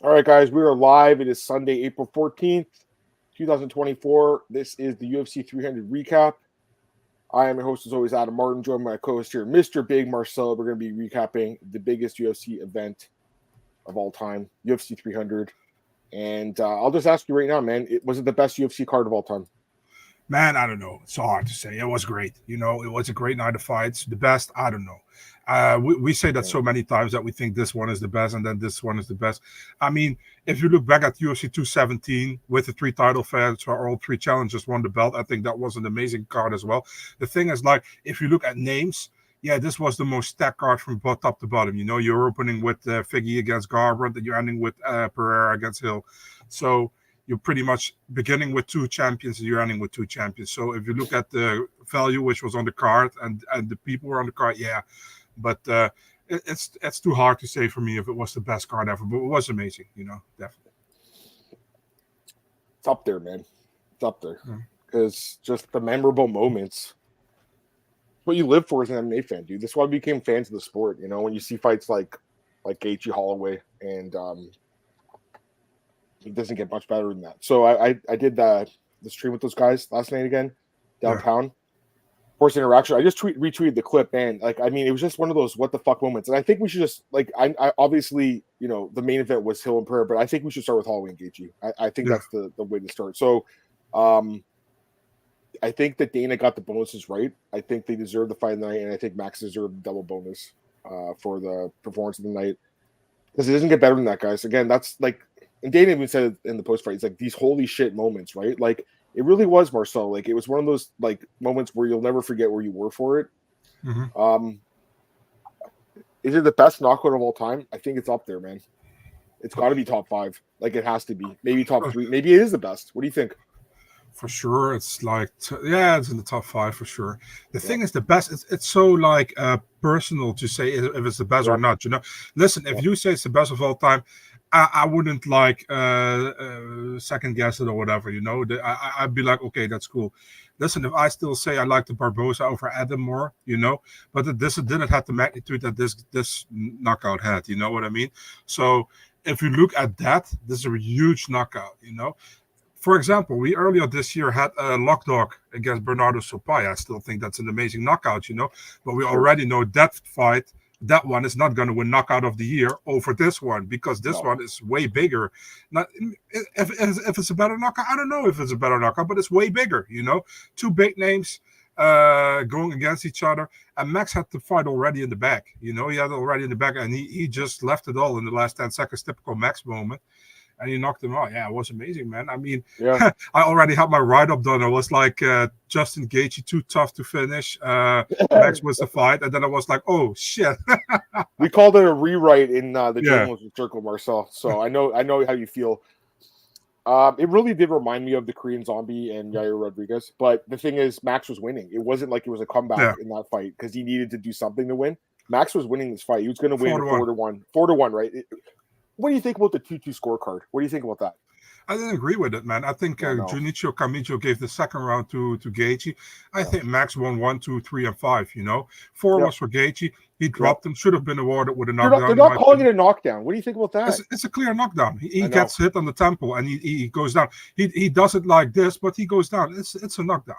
All right, guys, we are live. It is Sunday, April 14th, 2024. This is the UFC 300 recap. I am your host, as always, Adam Martin, joined by my co-host here, Mr. Big Marcel. We're going to be recapping the biggest UFC event of all time, UFC 300. And I'll just ask you right now, man, was it the best UFC card of all time? Man, I don't know. It's so hard to say. It was great. It was a great night of fights. The best, I don't know. We say that so many times that we think this one is the best and then this one is the best. I mean, if you look back at UFC 217 with the 3 title fights where all 3 challengers won the belt, I think that was an amazing card as well. The thing is, like, if you look at names, yeah, this was the most stacked card from top to bottom. You're opening with Figgy against Garbrandt, and you're ending with Pereira against Hill. So you're pretty much beginning with 2 champions and you're ending with 2 champions. So if you look at the value which was on the card and the people were on the card, yeah. But it's too hard to say for me if it was the best card ever. But it was amazing, definitely. It's up there, man. It's up there. Because just the memorable moments. What you live for as an MMA fan, dude. That's why we became fans of the sport. When you see fights like Gaethje, Holloway, and it doesn't get much better than that. So I did the stream with those guys last night again, downtown. Yeah. Forced interaction. I just retweeted the clip, man. It was just one of those what the fuck moments. And I think we should just I obviously, the main event was Hill and Pereira, but I think we should start with Holloway and Gaethje. I think that's the way to start. So I think that Dana got the bonuses right. I think they deserved the fight of the night, and I think Max deserved the double bonus for the performance of the night. Because it doesn't get better than that, guys. Again, that's and Dana even said it in the post fight, it's like these holy shit moments, right? It really was, Marcel. It was one of those moments where you'll never forget where you were for it. Mm-hmm. Is it the best knockout of all time? I think it's up there, man. It's got to be top 5. It has to be. Maybe top 3. Maybe it is the best. What do you think? For sure, it's it's in the top 5 for sure. The thing is, the best. It's so personal to say if it's the best or not. Listen, if you say it's the best of all time, I wouldn't second guess it or whatever. I'd be like, okay, that's cool. Listen, if I still say I like the Barboza over Adam more, but this didn't have the magnitude that this knockout had. You know what I mean? So if you look at that, this is a huge knockout. For example, we earlier this year had a Lockdog against Bernardo Sopaya. I still think that's an amazing knockout, but we already know that fight, that one is not going to win knockout of the year over this one because this one is way bigger. Not if it's a better knockout, I don't know if it's a better knockout, but it's way bigger, 2 big names going against each other. And Max had the fight already in the back, he had it already in the back, and he just left it all in the last 10 seconds, typical Max moment. And he knocked him out. Yeah, it was amazing, man. I mean, I already had my write-up done. I was like, Justin Gaethje, too tough to finish. Max was the fight. And then I was like, oh, shit. We called it a rewrite in the journalism circle, Marcel. So I know how you feel. It really did remind me of the Korean Zombie and Yair Rodriguez. But the thing is, Max was winning. It wasn't like it was a comeback in that fight because he needed to do something to win. Max was winning this fight. He was going to win 4-1. 4-1, right? What do you think about the 2-2 scorecard? What do you think about that? I didn't agree with it, man. I think Junichiro Kamijo gave the second round to Gaethje. I think Max won 1, 2, 3, and 5, 4 was for Gaethje. He dropped him. Should have been awarded with a knockdown. They're not calling it a knockdown. What do you think about that? It's a clear knockdown. He gets hit on the temple and he goes down. He does it like this, but he goes down. It's a knockdown,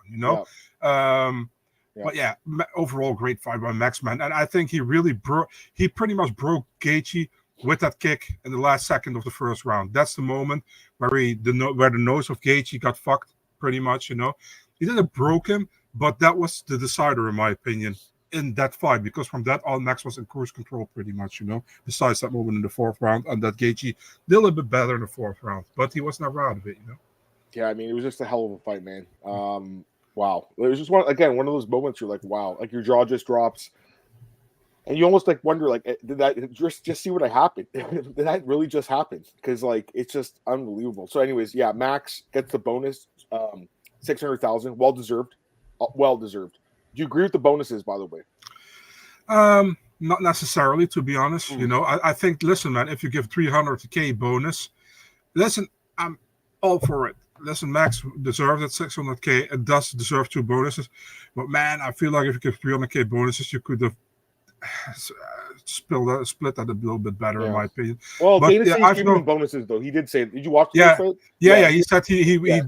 But yeah, overall great fight by Max, man. And I think he really pretty much broke Gaethje with that kick in the last second of the first round. That's the moment where the nose of Gaethje got fucked, pretty much, He didn't broke him, but that was the decider, in my opinion, in that fight, because from that on, Max was in cruise control, pretty much, besides that moment in the 4th round, and that Gaethje did a little bit better in the 4th round, but he was never out of it, Yeah, I mean, it was just a hell of a fight, man. Wow. It was just one of those moments you're like, wow, your jaw just drops. And you almost wonder, did that just see what happened? Did that really just happen? Because it's just unbelievable. So, anyways, yeah, Max gets the bonus, 600,000, well deserved. Do you agree with the bonuses, by the way? Not necessarily, to be honest. I think, listen, man, if you give 300K bonus, listen, I'm all for it. Listen, Max deserved that 600K. It does deserve 2 bonuses, but man, I feel like if you give 300K bonuses, you could have split that a little bit better in my opinion. Well, But Dana said he's I've giving no him bonuses though. He did say, did you watch the fight? yeah. He said he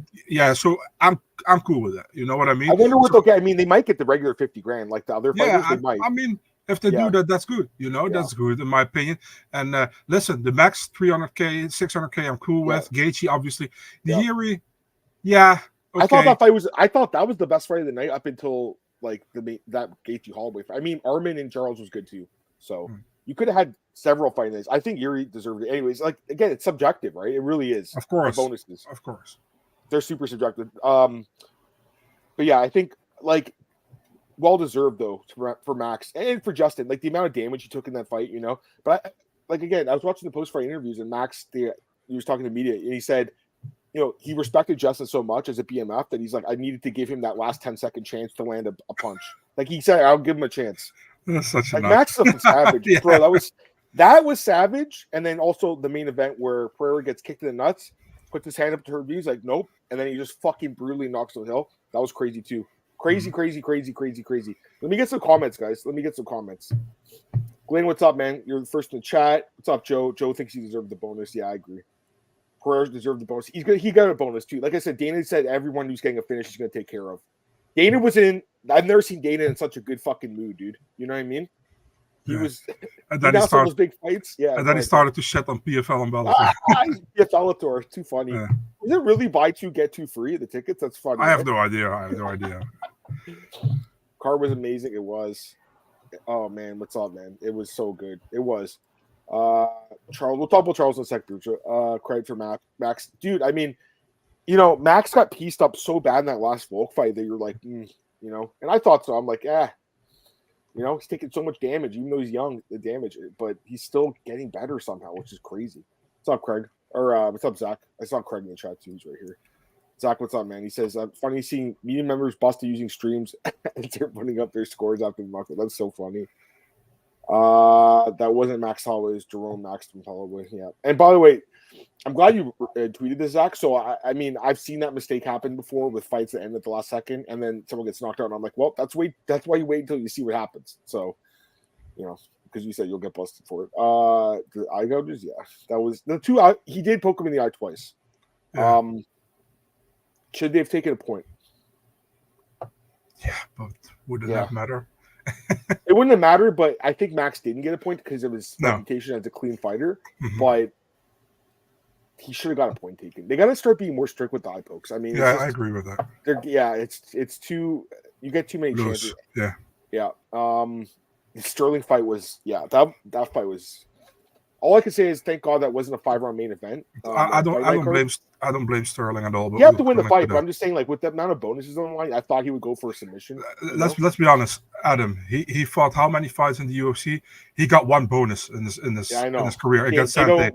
so I'm cool with that. You know what I mean? I wonder what I mean, they might get the regular 50 grand like the other fighters. They might. I mean, if they do that, that's good. You know, that's good in my opinion. And listen, the max 300K, 600K, I'm cool with. Gaethje, obviously. The Yuri, okay. I thought that was the best fight of the night up until like that Gaethje Holloway fight. I mean, Armin and Charles was good too. So you could have had several fight nights. I think Yuri deserved it. Anyways, like again, it's subjective, right? It really is. Of course. The bonuses. Of course. They're super subjective. But yeah, I think like well deserved though for Max and for Justin. Like the amount of damage he took in that fight, you know. But again, I was watching the post fight interviews and Max, he was talking to media and he said, you know, he respected Justin so much as a BMF that he's like, I needed to give him that last 10-second chance to land a punch. Like he said, I'll give him a chance. That's such like Max is savage, bro. That was savage. And then also the main event where Pereira gets kicked in the nuts, puts his hand up to her views, like nope, and then he just fucking brutally knocks on the hill. That was crazy too. Crazy. Let me get some comments, guys. Glenn, what's up, man? You're the first in the chat. What's up, Joe? Joe thinks he deserved the bonus. Yeah, I agree. Pereira deserved the bonus. He got a bonus too. Like I said, Dana said everyone who's getting a finish he's going to take care of. Dana was in. I've never seen Dana in such a good fucking mood, dude. You know what I mean? He was. And then he started those big fights. Yeah. And then he started to shit on PFL and Bellator. Yeah, Bellator. Too funny. Yeah. Is it really buy two get two free the tickets? That's funny. I have no idea. Car was amazing. It was. Oh man, what's up, man? It was so good. It was. Charles, we'll talk about Charles in a second. Credit for Max. Dude, I mean, you know, Max got pieced up so bad in that last Volk fight that you're like, you know, and I thought so. I'm like, you know, he's taking so much damage, even though he's young, the damage, but he's still getting better somehow, which is crazy. What's up, Craig? Or what's up, Zach? I saw Craig in the chat too. He's right here. Zach, what's up, man? He says, funny seeing media members busted using streams and they're putting up their scores after the market. That's so funny. That wasn't Max Holloway, it was Jerome Max from Holloway. Yeah. And by the way, I'm glad you tweeted this, Zach. So I mean, I've seen that mistake happen before with fights that end at the last second, and then someone gets knocked out, and I'm like, well, that's why you wait until you see what happens. So, you know, because you said you'll get busted for it. The eye gouges, yeah, that was the two. He did poke him in the eye twice. Yeah. Should they have taken a point? Yeah, but would it have mattered? It wouldn't have mattered, but I think Max didn't get a point because of his reputation as a clean fighter. Mm-hmm. But he should have got a point taken. They got to start being more strict with the eye pokes. I mean, I agree with that. It's too. You get too many chances. Yeah. The Sterling fight was that fight was. All I can say is thank God that wasn't a 5-round main event. I don't blame Sterling at all. But you have to win the fight, but I'm just saying, like with the amount of bonuses on the line, I thought he would go for a submission. Let's be honest, Adam. He fought how many fights in the UFC? He got one bonus in his career against Sante. They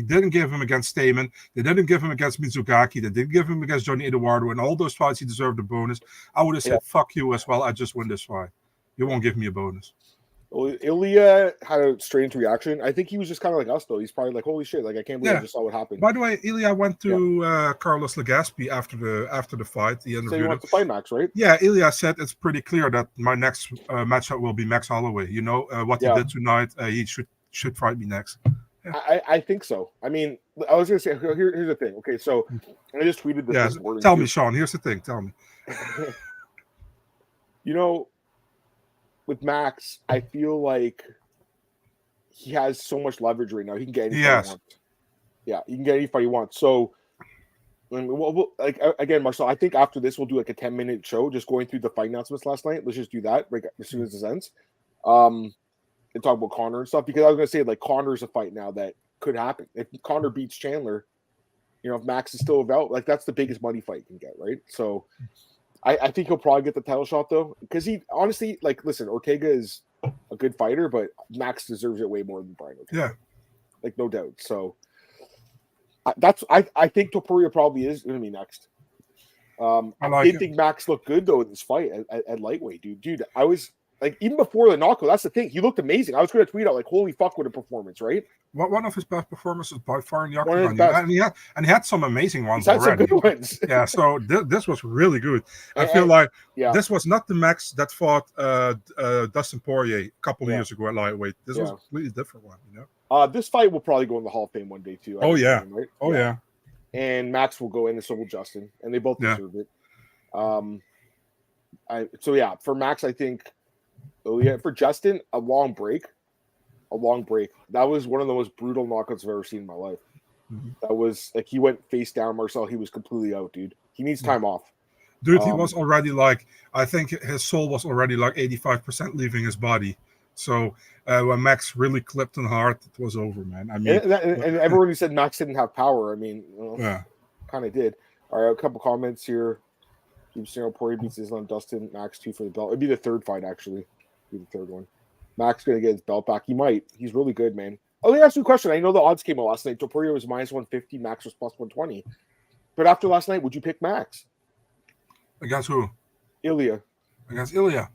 didn't give him against Stamen. They didn't give him against Mizugaki. They didn't give him against Johnny Eduardo. And all those fights, he deserved a bonus. I would have said, "Fuck you" as well. I just win this fight. You won't give me a bonus. Well, Ilya had a strange reaction. I think he was just kind of like us, though. He's probably like, "Holy shit! Like I can't believe I just saw what happened." By the way, Ilya went to Carlos Legaspi after the fight. He so he wants to fight Max, right? Yeah, Ilya said it's pretty clear that my next matchup will be Max Holloway. You know what he did tonight. He should fight me next. Yeah. I think so. I mean, I was gonna say here's the thing. Okay, so I just tweeted this. Yeah, tell me, Sean. Here's the thing. Tell me. You know, with Max, I feel like he has so much leverage right now. He can get any fight he wants. Yeah, he can get any fight he wants. So, like again, Marcel, I think after this we'll do like a 10-minute show, just going through the fight announcements last night. Let's just do that like as soon as it ends, and talk about Conor and stuff. Because I was gonna say like Conor's a fight now that could happen if Conor beats Chandler. You know, if Max is still about, like that's the biggest money fight you can get, right? So. I think he'll probably get the title shot though, because he honestly, like, listen, Ortega is a good fighter, but Max deserves it way more than Brian Ortega. Yeah, like no doubt. So I think Topuria probably is going to be next. I did think Max looked good though in this fight at lightweight, dude. I was like even before the knockout, that's the thing. He looked amazing. I was going to tweet out like, "Holy fuck, what a performance!" Right? One of his best performances by far in the One of his octagon. best. And he had some amazing ones He's had already. some good ones. Yeah, so this was really good. I feel like this was not the Max that fought Dustin Poirier a couple of years ago at lightweight. This was a completely different one, you know. This fight will probably go in the Hall of Fame one day too. Right? Yeah. And Max will go in, and so will Justin, and they both deserve it. For Max, I think. For Justin, a long break. That was one of the most brutal knockouts I've ever seen in my life. Mm-hmm. That was like he went face down, Marcel. He was completely out, dude. He needs time off. Dude, he was already like, I think his soul was already like 85% leaving his body. So when Max really clipped him hard, it was over, man. I mean, and everyone who said Max didn't have power, I mean, kind of did. All right, a couple comments here. Keep saying Poirier beats his on Dustin, Max 2 for the belt. It'd be the third fight, actually. Be the third one. Max going to get his belt back. He might. He's really good, man. Oh, let me ask you a question. I know the odds came out last night. Poirier was minus 150. Max was plus 120. But after last night, would you pick Max? Against who? Ilya. Against Ilya.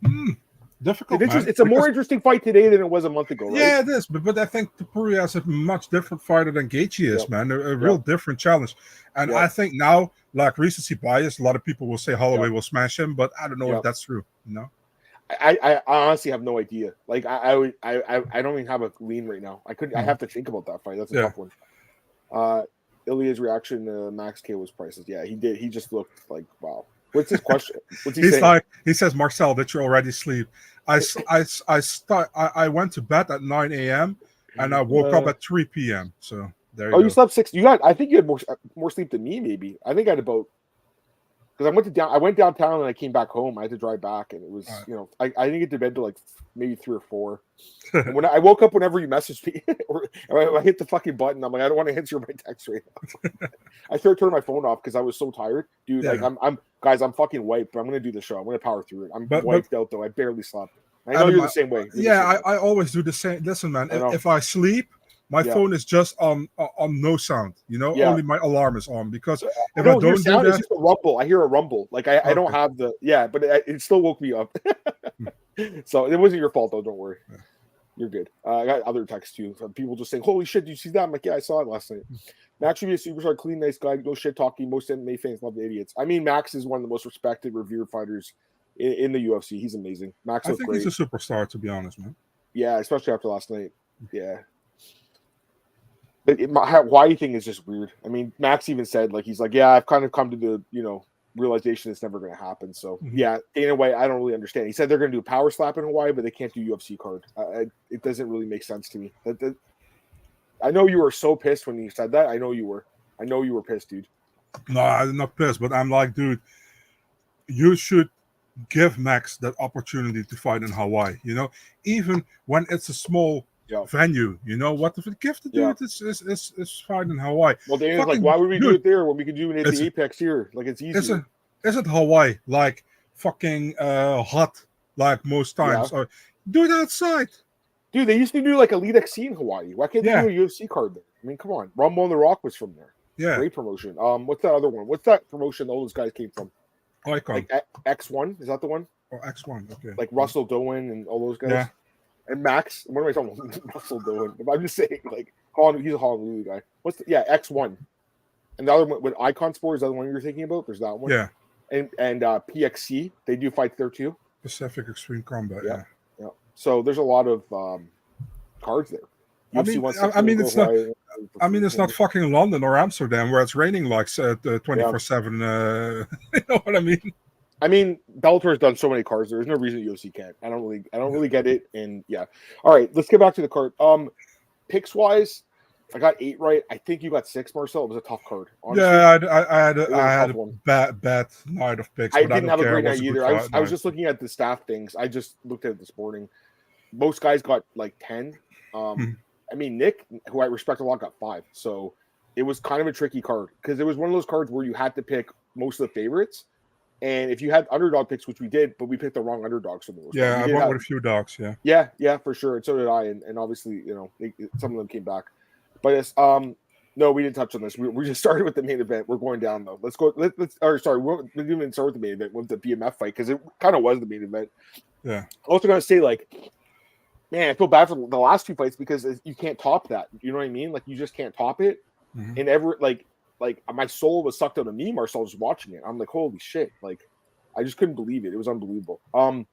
Difficult, it's a more interesting fight today than it was a month ago, right? Yeah, it is. But I think Poirier is a much different fighter than Gaethje is, man. A real different challenge. And I think now, like recency bias, a lot of people will say Holloway will smash him, but I don't know if that's true, you know? I honestly have no idea. Like I don't even have a lean right now. I have to think about that fight. That's a tough one. Ilya's reaction to Max K was priceless. Yeah, he did. He just looked like, wow. What's his question? What's he saying? He says, Marcel, did you already sleep? I went to bed at 9 a.m. and I woke up at 3 p.m. So there you go. You slept 6. I think you had more sleep than me. Maybe I think I had about. Because I went downtown and I came back home. I had to drive back, and it was I didn't get to bed till like maybe 3 or 4. And when I woke up, whenever you messaged me, or I hit the fucking button, I'm like, I don't want to answer my text right now. I started turning my phone off because I was so tired, dude. Like I'm fucking wiped, but I'm gonna do the show. I'm gonna power through it. I'm wiped out though. I barely slept. I know you're the same way. I always do the same. Listen, man, if I sleep, my phone is just on no sound. You know, only my alarm is on because if I don't do that, it's just a rumble. I hear a rumble. Like I don't have the but it still woke me up. So it wasn't your fault though. Don't worry. Yeah. You're good. I got other texts too. People just saying, "Holy shit, did you see that?" I'm like, "Yeah, I saw it last night." Max should be a superstar, clean, nice guy. No shit talking. Most MMA fans love the idiots. I mean, Max is one of the most respected, revered fighters in the UFC. He's amazing. Max, I think he's a superstar, to be honest, man. Yeah, especially after last night. Yeah. But Hawaii thing is just weird. I mean, Max even said, like, he's like, yeah, I've kind of come to the, realization it's never going to happen. So, in a way, I don't really understand. He said they're going to do a power slap in Hawaii, but they can't do UFC card. It doesn't really make sense to me. I know you were so pissed when you said that. I know you were pissed, dude. No, I'm not pissed, but I'm like, dude, you should give Max that opportunity to fight in Hawaii, even when it's a small venue, what if it gives the dude it's fine in Hawaii. Well, Daniel's like, why would we do it there when we could do it at the Apex here? Like, it's easier. Isn't Hawaii like fucking hot like most times? Or do it outside. Dude, they used to do like Elite XC in Hawaii. Why can't they do a UFC card there? I mean, come on. Rumble on the Rock was from there. Yeah. Great promotion. What's that other one? What's that promotion all those guys came from? Icon. Like X1? Is that the one? Oh, X1, okay. Like Russell Doan and all those guys? Yeah. And Max, what am I talking about? Russell Doan. I'm just saying, like, he's a Honolulu guy. X1. And the other one with Icon Sport is the other one you're thinking about? There's that one. Yeah. And PXC, they do fights there too. Pacific Extreme Combat, yeah. So there's a lot of cards there. It's not fucking London or Amsterdam where it's raining like 24/7. You know what I mean? I mean, Bellator's done so many cards. There's no reason UFC can't. I don't really get it. And all right, let's get back to the card. Picks wise, I got 8 right. I think you got 6, Marcel. It was a tough card. Honestly. Yeah, I had a bad night of picks. I didn't have a great night either. I was just looking at the staff things. I just looked at it this morning. Most guys got like 10. I mean, Nick, who I respect a lot, got 5. So it was kind of a tricky card because it was one of those cards where you had to pick most of the favorites. And if you had underdog picks, which we did, but we picked the wrong underdogs for the most part. I went with a few dogs, Yeah, for sure. And so did I. And obviously, some of them came back. But it's No, we didn't touch on this. We just started with the main event. We're going down though. Let's go. Let's. Or sorry, we didn't even start with the main event. With the BMF fight because it kind of was the main event. Yeah. Also, gonna say like, man, I feel bad for the last two fights because you can't top that. You know what I mean? Like you just can't top it. Mm-hmm. And like my soul was sucked out of me. Marcel just watching it. I'm like, holy shit! Like, I just couldn't believe it. It was unbelievable. All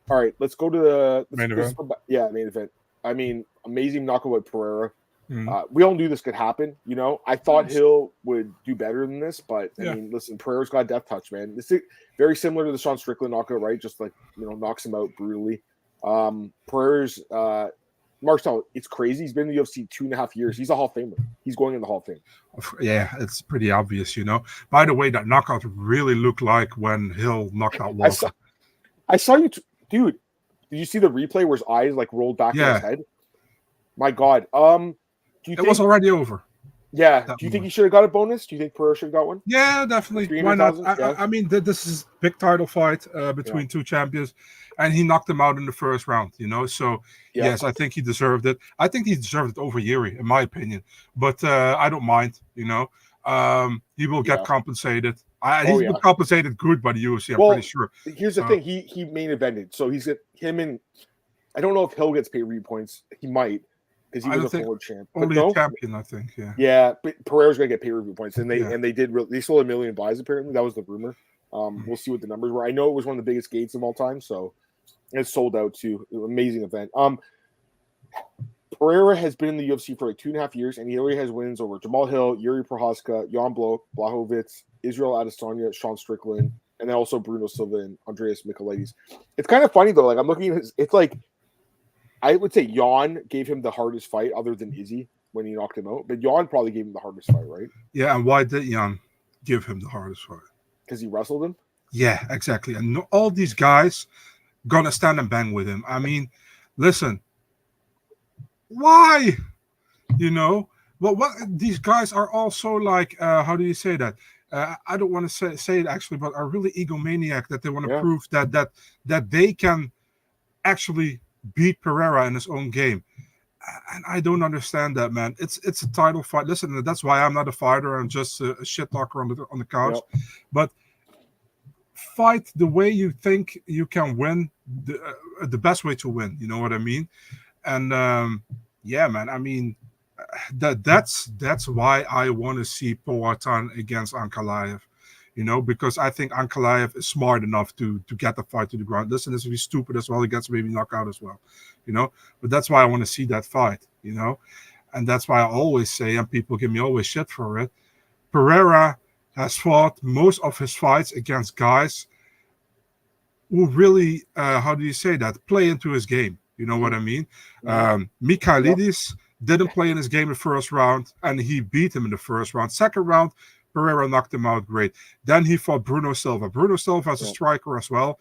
right, let's go to the main event. Main event. I mean, amazing knockout by Pereira. Mm-hmm. We all knew this could happen. You know, I thought Hill would do better than this, but I mean, listen, Pereira's got a death touch, man. This is very similar to the Sean Strickland knockout, right? Just like, knocks him out brutally. Pereira's Marcel, it's crazy. He's been in the UFC 2.5 years. He's a Hall of Famer. He's going in the Hall of Fame. Yeah, it's pretty obvious, By the way, that knockout really looked like when Hill knocked out Walker. I saw you, dude. Did you see the replay where his eyes like rolled back in his head? My God. It was already over. Yeah. Do you think he should have got a bonus? Do you think Pereira should have got one? Yeah, definitely. Why not? I mean, this is a big title fight between two champions, and he knocked him out in the first round, So, yes, I think he deserved it. I think he deserved it over Yuri, in my opinion. But I don't mind, He will get compensated. He's been compensated good by the UFC, I'm pretty sure. Here's the thing. He main evented. So he's him and I don't know if Hill gets pay-per-view points. He might. Because he was a former champ. Only a champion, I think, Yeah, but Pereira's going to get pay-per-view points. And they they sold 1 million buys, apparently. That was the rumor. We'll see what the numbers were. I know it was one of the biggest gates of all time, so it's sold out too. Amazing event. Pereira has been in the UFC for like 2.5 years, and he already has wins over Jamahal Hill, Yuri Prochazka, Jan Blachowicz, Israel Adesanya, Sean Strickland, and then also Bruno Silva and Andreas Michailidis. It's kind of funny, though. Like, I'm looking at it's like, I would say Jan gave him the hardest fight other than Izzy when he knocked him out. But Jan probably gave him the hardest fight, right? Yeah, and why did Jan give him the hardest fight? Because he wrestled him? Yeah, exactly. And all these guys gonna stand and bang with him. I mean, listen, why? Well, what these guys are also like, how do you say that? I don't want to say it actually, but are really egomaniac that they want to prove that they can actually beat Pereira in his own game, and I don't understand that, man. It's a title fight. Listen, that's why I'm not a fighter. I'm just a shit talker on the couch. But fight the way you think you can win, the best way to win. You know what I mean? And yeah, man. I mean, that's why I want to see Poatan against Ankalaev. Because I think Ankalaev is smart enough to get the fight to the ground. Listen, this will be stupid as well. He gets maybe knocked out as well, But that's why I want to see that fight, And that's why I always say, and people give me always shit for it, Pereira has fought most of his fights against guys who really, how do you say that, play into his game. You know what I mean? Michailidis didn't play in his game in the first round, and he beat him in the first round. Second round, Pereira knocked him out great. Then he fought Bruno Silva. Bruno Silva as a striker as well.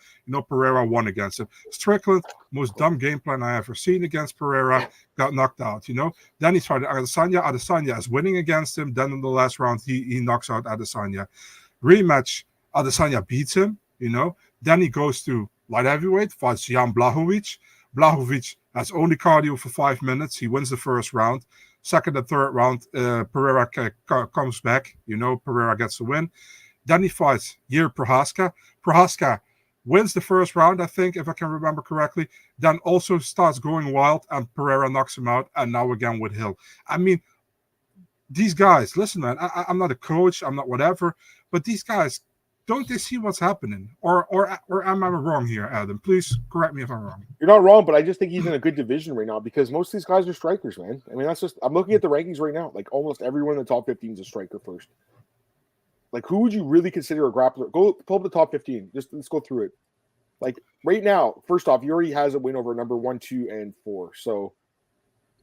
Pereira won against him. Strickland, most dumb game plan I ever seen against Pereira, got knocked out, Then he fought Adesanya. Adesanya is winning against him. Then in the last round, he knocks out Adesanya. Rematch, Adesanya beats him, Then he goes to light heavyweight, fights Jan Blachowicz. Blachowicz has only cardio for 5 minutes. He wins the first round. Second and third round, Pereira comes back. Pereira gets the win. Then he fights Yuri Prochazka. Prochazka wins the first round, I think, if I can remember correctly. Then also starts going wild, and Pereira knocks him out. And now again with Hill. I mean, these guys, listen, man, I'm not a coach. I'm not whatever. But these guys, don't they see what's happening? Or am I wrong here, Adam? Please correct me if I'm wrong. You're not wrong, but I just think he's in a good division right now because most of these guys are strikers, man. I mean, I'm looking at the rankings right now. Like almost everyone in the top 15 is a striker first. Like who would you really consider a grappler? Go pull up the top 15. Let's go through it. Like right now, first off, Yuri has a win over number 1, 2, and 4. So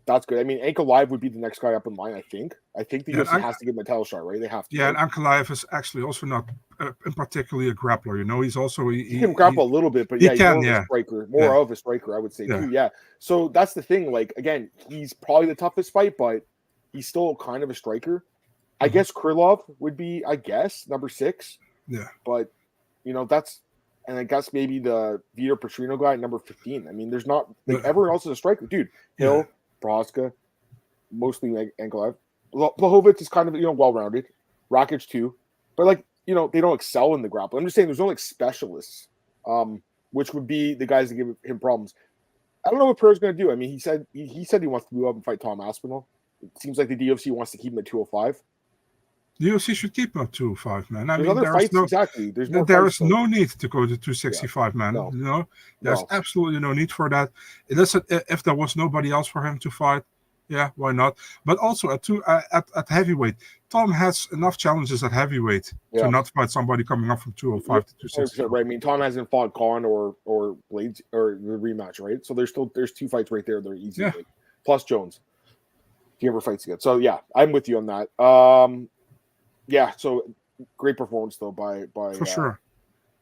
that's good. I mean, Ankalaev would be the next guy up in line, I think. I think the UFC has to give him a title shot, right? They have to. Yeah, right? And Ankalaev is actually also not in particularly a grappler. He's also... He can grapple a little bit, but he's more of a striker. More of a striker, I would say, too. Yeah. So that's the thing. Like, again, he's probably the toughest fight, but he's still kind of a striker. I guess Krylov would be, number 6. Yeah. But, that's... And I guess maybe the Vitor Petrino guy at number 15. I mean, there's not... everyone else is a striker. Dude, Hill... Prochazka, mostly Ankalaev. Blachowicz is kind of well-rounded. Rakic too, but like they don't excel in the grappling. I'm just saying there's no like specialists, which would be the guys that give him problems. I don't know what Pereira's going to do. I mean, he said he wants to move up and fight Tom Aspinall. It seems like the UFC wants to keep him at 205. The UFC should keep him at 205, man. There's other fights, exactly. There is no need to go to 265, man. No. There's absolutely no need for that. Listen, if there was nobody else for him to fight, yeah, why not? But also at heavyweight, Tom has enough challenges at heavyweight to not fight somebody coming up from 205 to 265. Right. I mean, Tom hasn't fought Khan or Blades or the rematch, right? So there's 2 fights right there that are easy. Yeah. Plus Jones, if he ever fights again. So yeah, I'm with you on that. Yeah, so great performance though by for sure.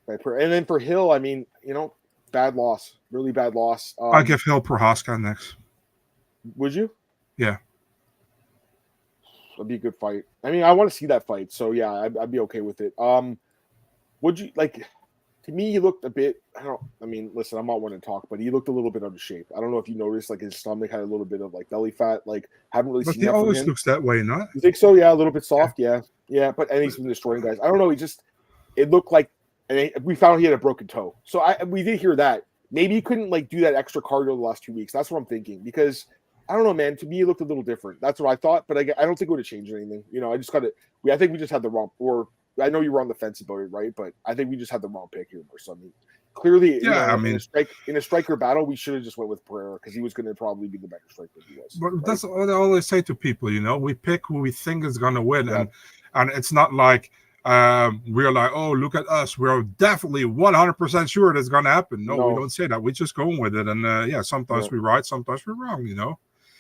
And then for Hill, I mean, bad loss, really bad loss. I give Hill Prohaska next. Would you? Yeah, that'd be a good fight. I mean, I want to see that fight, so yeah, I'd be okay with it. Would you like? To me, he looked a bit. Listen, I'm not one to talk, but he looked a little bit out of shape. I don't know if you noticed, like his stomach had a little bit of like belly fat. Like, haven't really seen that from him. But he always looks that way, not? You think so? Yeah, a little bit soft. Yeah. But and he's been destroying guys. I don't know. It looked like, and we found he had a broken toe. So we did hear that. Maybe he couldn't like do that extra cardio the last 2 weeks. That's what I'm thinking because I don't know, man. To me, it looked a little different. That's what I thought, but I don't think it would have changed anything. I just got it. I think we just had the wrong. Or I know you were on the fence about it, right? But I think we just had the wrong pick here, Marcel. Clearly, in a striker battle, we should have just went with Pereira because he was going to probably be the better striker he was. But right? That's what I always say to people. We pick who we think is going to win, and it's not like we're like, oh, look at us, we're definitely 100% sure that's going to happen. No, we don't say that. We're just going with it, and sometimes we're right, sometimes we're wrong.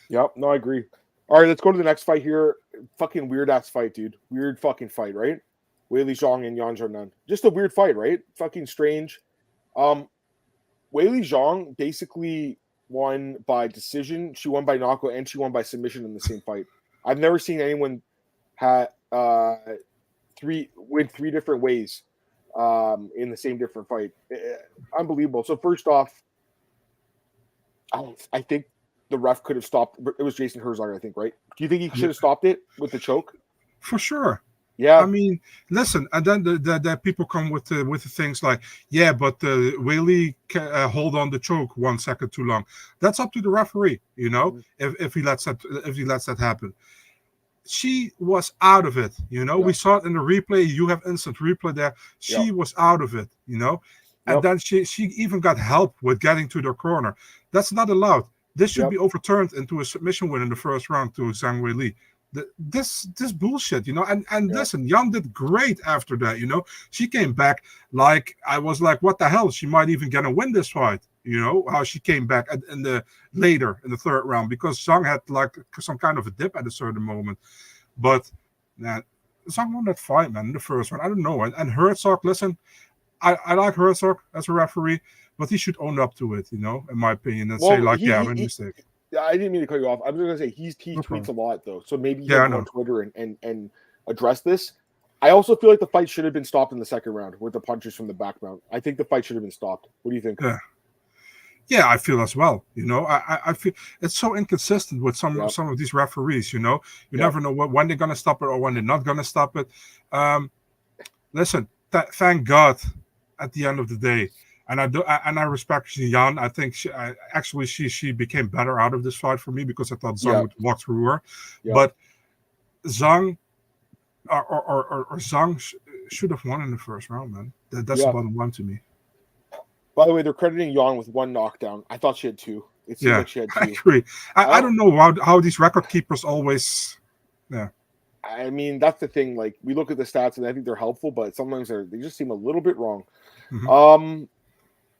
Yep. No, I agree. All right, let's go to the next fight here. Fucking weird ass fight, dude. Weird fucking fight, right? Weili Zhang and Yan Xiaonan. Just a weird fight, right? Fucking strange. Weili Zhang basically won by decision. She won by knockout and she won by submission in the same fight. I've never seen anyone win 3 different ways in the same different fight. Unbelievable. So first off, I think the ref could have stopped. It was Jason Herzog, I think, right? Do you think he should have stopped it with the choke? For sure. Yeah. I mean, listen, and then the people come with the things like, yeah, but Weili hold on the choke 1 second too long. That's up to the referee, if he lets that happen. She was out of it, We saw it in the replay. You have instant replay there. She was out of it, And then she even got help with getting to the corner. That's not allowed. This should be overturned into a submission win in the first round to Zhang Weili. This bullshit, and listen, Yan did great after that, She came back like, I was like, what the hell? She might even get a win this fight, how she came back later in the third round because Zhang had like some kind of a dip at a certain moment. But man, Zhang won that fight, man, in the first one. I don't know. And Herzog, listen, I like Herzog as a referee, but he should own up to it, in my opinion, and say like, I made a mistake. I didn't mean to cut you off. I was going to say he tweets a lot though, so maybe he'll go on Twitter and address this. I also feel like the fight should have been stopped in the second round with the punches from the back mount. I think the fight should have been stopped. What do you think? Yeah, I feel as well. I feel it's so inconsistent with some of these referees. You never know when they're going to stop it or when they're not going to stop it. Listen, thank God, at the end of the day. And I respect Yan. I think she became better out of this fight for me because I thought Zhang would walk through her. Yeah. But Zhang or Zhang should have won in the first round, man. That's the bottom line to me. By the way, they're crediting Yan with 1 knockdown. I thought she had 2. It seemed like she had 2. I agree. I don't know how these record keepers always. Yeah. I mean, that's the thing. Like, we look at the stats and I think they're helpful, but sometimes they just seem a little bit wrong. Mm-hmm.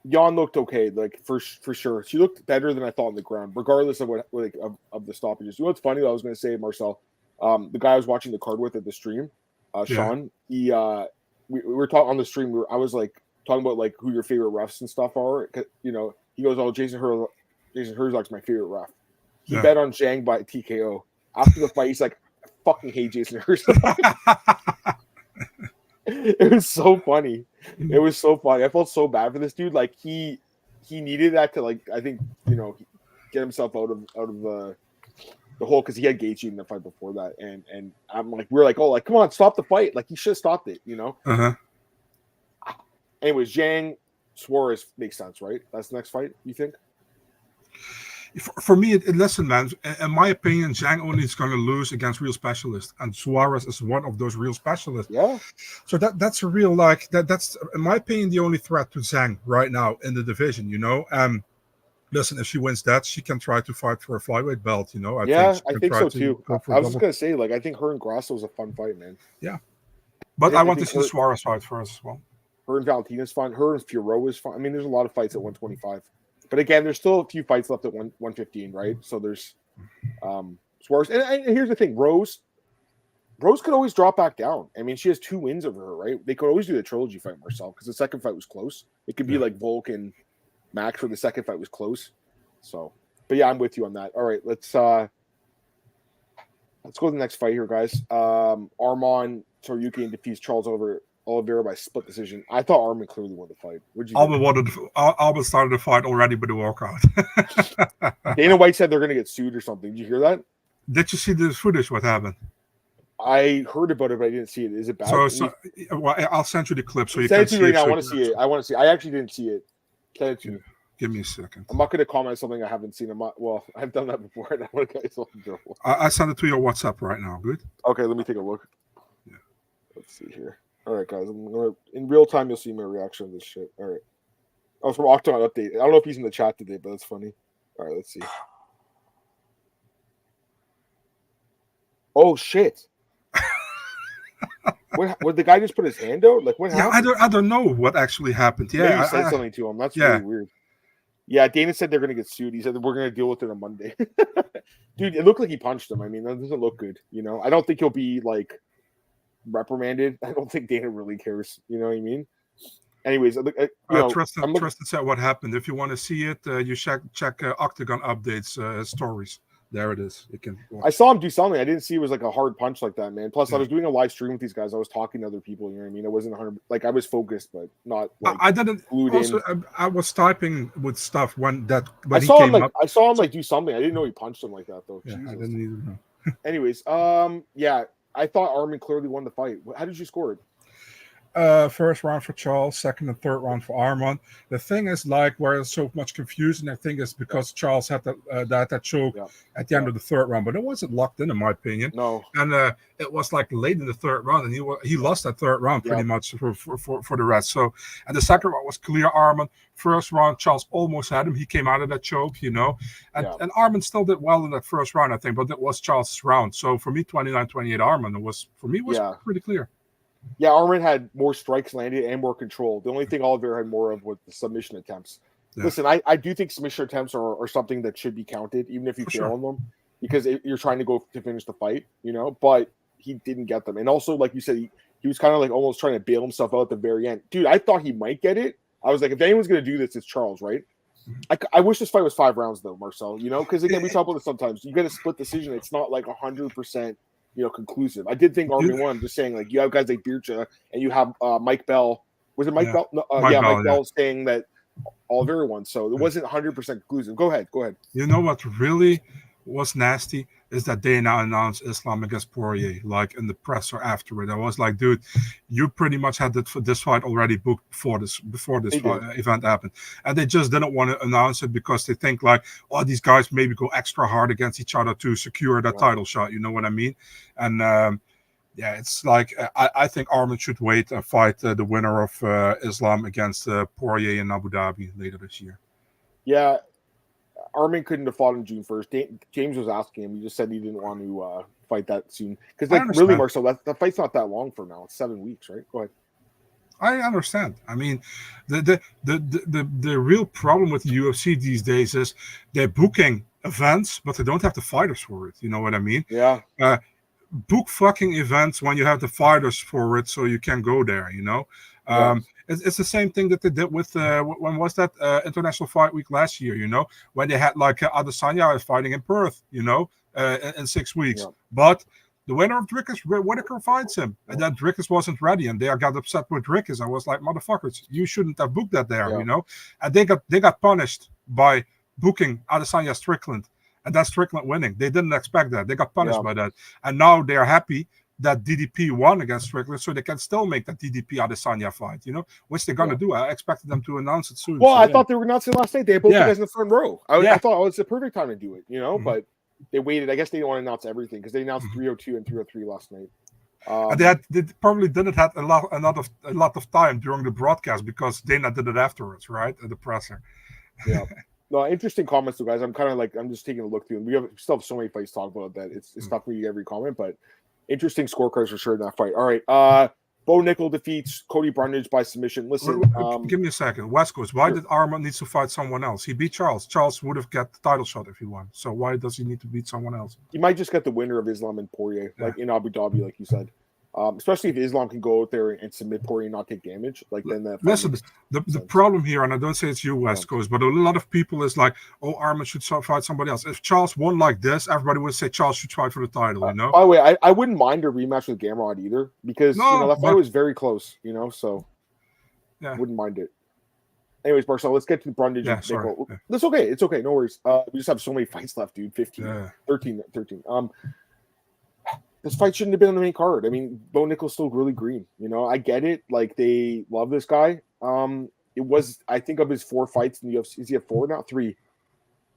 Yan looked okay, like for sure. She looked better than I thought on the ground, regardless of of the stoppages. You know what's funny? I was going to say, Marcel, the guy I was watching the card with at the stream, Sean. He we were talking on the stream. I was like talking about like who your favorite refs and stuff are. He goes, "Oh, Jason Herzog's my favorite ref." He bet on Zhang by TKO. After the fight, he's like, "I fucking hate Jason Herzog." It was so funny. It was so funny. I felt so bad for this dude. Like he needed that to like, I think, get himself out of the whole because he had Gaethje in the fight before that, and I'm like we're like oh like come on stop the fight like he should have stopped it Anyways, Zhang Suarez makes sense, right? That's the next fight, you think? For me, listen, man. In my opinion, Zhang only is going to lose against real specialists, and Suarez is one of those real specialists. Yeah. So that's a real that's in my opinion the only threat to Zhang right now in the division. Listen, if she wins that, she can try to fight for a flyweight belt. I think so too. I was just gonna say, like, I think her and Grasso was a fun fight, man. Yeah, but I want to see Suarez fight first as well. Her and Valentina's fun. Her and Furo is fun. I mean, there's a lot of fights at 125, but again, there's still a few fights left at 115, right? So there's Suarez, and here's the thing: Rose could always drop back down. I mean, she has 2 wins over her, right? They could always do the trilogy fight, Marcel, because the second fight was close. It could be like Volk and Max, where the second fight was close. So, but yeah, I'm with you on that. All right, let's go to the next fight here, guys. Arman Tsarukyan defeats Charles Oliveira by split decision. I thought Arman clearly won the fight. What'd you think? Arman started the fight already with the walkout. Dana White said they're going to get sued or something. Did you hear that? Did you see the footage? What happened? I heard about it, but I didn't see it. Is it bad? Well, I'll send you the clip so you can see it. Right now. I want to see it. I want to see. I actually didn't see it. Send it to me. Give me a second. I'm not going to comment on something I haven't seen. I've done that before. I don't want to get myself in trouble. I send it to your WhatsApp right now. Good. Okay, let me take a look. Yeah. Let's see here. All right, guys. In real time, you'll see my reaction to this shit. All right. Oh, from Octagon Update. I don't know if he's in the chat today, but that's funny. All right, let's see. Oh shit! What the guy just put his hand out? Like what happened? I don't know what actually happened. Yeah, maybe he said something to him. That's really weird. Yeah, Dana said they're gonna get sued. He said we're gonna deal with it on Monday. Dude, it looked like he punched him. I mean, that doesn't look good. I don't think he'll be like reprimanded. I don't think Dana really cares. You know what I mean? Anyways, Tristan said what happened. If you want to see it, you check Octagon Updates stories. There it is. I saw him do something. I didn't see it was like a hard punch like that, man. Plus, I was doing a live stream with these guys. I was talking to other people. You know what I mean? It wasn't 100. Like I was focused, but not. Like, I didn't. Also, I was typing with stuff when I saw him like I saw him like do something. I didn't know he punched him like that though. Yeah, I didn't even know. Anyways, yeah, I thought Arman clearly won the fight. How did you score it? First round for Charles, second and third round for Arman. The thing is, like, where there's so much confusion, I think is because Charles had that choke at the end of the third round, but it wasn't locked in my opinion. No, and it was like late in the third round, and he lost that third round pretty much for the rest. So, and the second round was clear Arman. First round, Charles almost had him. He came out of that choke, and Arman still did well in that first round, I think, but it was Charles' round. So for me, 29-28 Arman was pretty clear. Yeah, Arman had more strikes landed and more control. The only thing Oliveira had more of was the submission attempts. Yeah. Listen, I do think submission attempts are something that should be counted, even if you fail on them, because you're trying to go to finish the fight, but he didn't get them. And also, like you said, he was kind of like almost trying to bail himself out at the very end. Dude, I thought he might get it. I was like, if anyone's going to do this, it's Charles, right? I wish this fight was 5 rounds, though, Marcel, because, again, we talk about this sometimes. You get a split decision. It's not like 100%. Conclusive. I did think Arman won. I'm just saying, like, you have guys like Bircha and you have Mike Bell. Was it Mike Bell? No, Mike Bell saying that Oliveira won. So it wasn't 100% conclusive. Go ahead. You know what really was nasty is that they now announced Islam against Poirier, like in the presser afterward. I was like, dude, you pretty much had this fight already booked before this event happened, and they just didn't want to announce it because they think like, oh, these guys maybe go extra hard against each other to secure that title shot. You know what I mean? And it's like I think Arman should wait and fight the winner of Islam against Poirier in Abu Dhabi later this year. Yeah. Arman couldn't have fought on June 1st. James was asking him. He just said he didn't want to fight that soon. Because, really, Marcel, the fight's not that long from now. It's 7 weeks, right? Go ahead. I understand. I mean, the real problem with the UFC these days is they're booking events, but they don't have the fighters for it. You know what I mean? Yeah. Book fucking events when you have the fighters for it so you can go there, It's the same thing that they did with when was that International Fight Week last year? When they had like Adesanya fighting in Perth, in 6 weeks. Yeah. But the winner of Drickus Whitaker fights him, and then Drickus wasn't ready, and they got upset with Drickus. I was like, motherfuckers, you shouldn't have booked that there, And they got punished by booking Adesanya Strickland and that's Strickland winning. They didn't expect that. They got punished Yeah. by that, and now they're happy that DDP won against Strickland, so they can still make that DDP Adesanya fight, which they're gonna do. I expected them to announce it soon. Well, so, I thought they were announcing last night. They had both guys in the front row. I thought it's the perfect time to do it, but they waited. I guess they didn't want to announce everything because they announced 302 and 303 last night. And they probably didn't have a lot of time during the broadcast because Dana did it afterwards, right? At the presser. Yeah. No, interesting comments, though, guys. I'm just taking a look through, and we still have so many fights to talk about that it's tough to read every comment, but interesting scorecards for sure in that fight. All right, Bo Nickel defeats Cody Brundage by submission. Listen, give me a second. West Coast, why did Armand need to fight someone else? He beat Charles. Charles would have got the title shot if he won. So why does he need to beat someone else? He might just get the winner of Islam and Poirier, like in Abu Dhabi, like you said. Especially if Islam can go out there and submit Poirier and not take damage, like then that. Listen, the problem here, and I don't say it's you, West Coast, but a lot of people is like, oh, Armand should fight somebody else. If Charles won like this, everybody would say Charles should fight for the title. By the way, I wouldn't mind a rematch with Gamrod either because that fight was very close. So wouldn't mind it. Anyways, Marcel, let's get to Brundage. Yeah, sorry. That's okay. It's okay. No worries. We just have so many fights left, dude. 13. This fight shouldn't have been on the main card. I mean, Bo Nickel's still really green. I get it. Like, they love this guy. It was, I think, of his 4 fights in the UFC. Is he at 4 now? 3.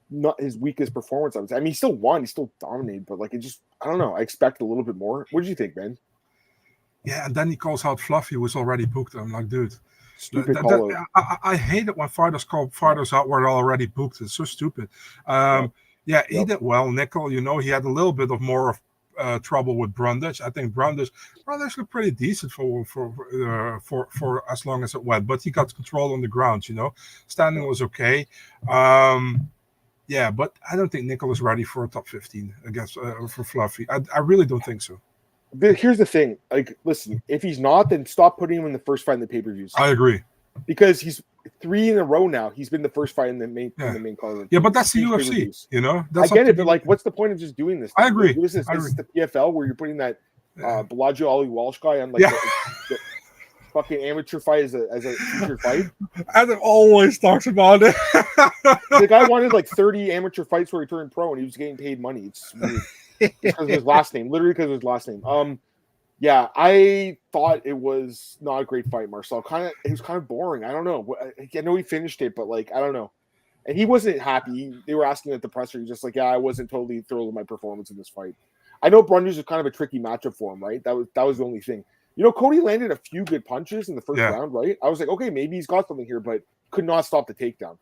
Not his weakest performance, I would say. I mean, he still won. He still dominated. But, like, I don't know. I expect a little bit more. What did you think, man? Yeah, and then he calls out Fluffy, who was already booked. I'm like, dude. Stupid call out. I hate it when fighters call fighters out where they're already booked. It's so stupid. He did well. Nickel, he had a little bit of more of trouble with Brundage. I think Brundage looked pretty decent for as long as it went, but he got control on the ground. Standing was okay. But I don't think Nickel is ready for a top 15 against for Fluffy. I really don't think so. Here's the thing. Like, listen, if he's not, then stop putting him in the first fight in the pay-per-views. I agree. Because he's 3 in a row now. He's been the first fight in the main card. Yeah, but that's the UFC. I get it, but like, what's the point of just doing this? I agree. This is the PFL where you're putting that Bellagio Ali Walsh guy on the fucking amateur fight as a featured fight. Adam always talks about it. The guy wanted like 30 amateur fights where he turned pro and he was getting paid money. It's weird. Because of his last name, literally because of his last name. I thought it was not a great fight, Marcel. It was kind of boring. I don't know. I know he finished it, but like, I don't know. And he wasn't happy. They were asking at the presser. He's just like, I wasn't totally thrilled with my performance in this fight. I know Brundage is kind of a tricky matchup for him, right? That was the only thing. Cody landed a few good punches in the first round, right? I was like, okay, maybe he's got something here, but could not stop the takedown.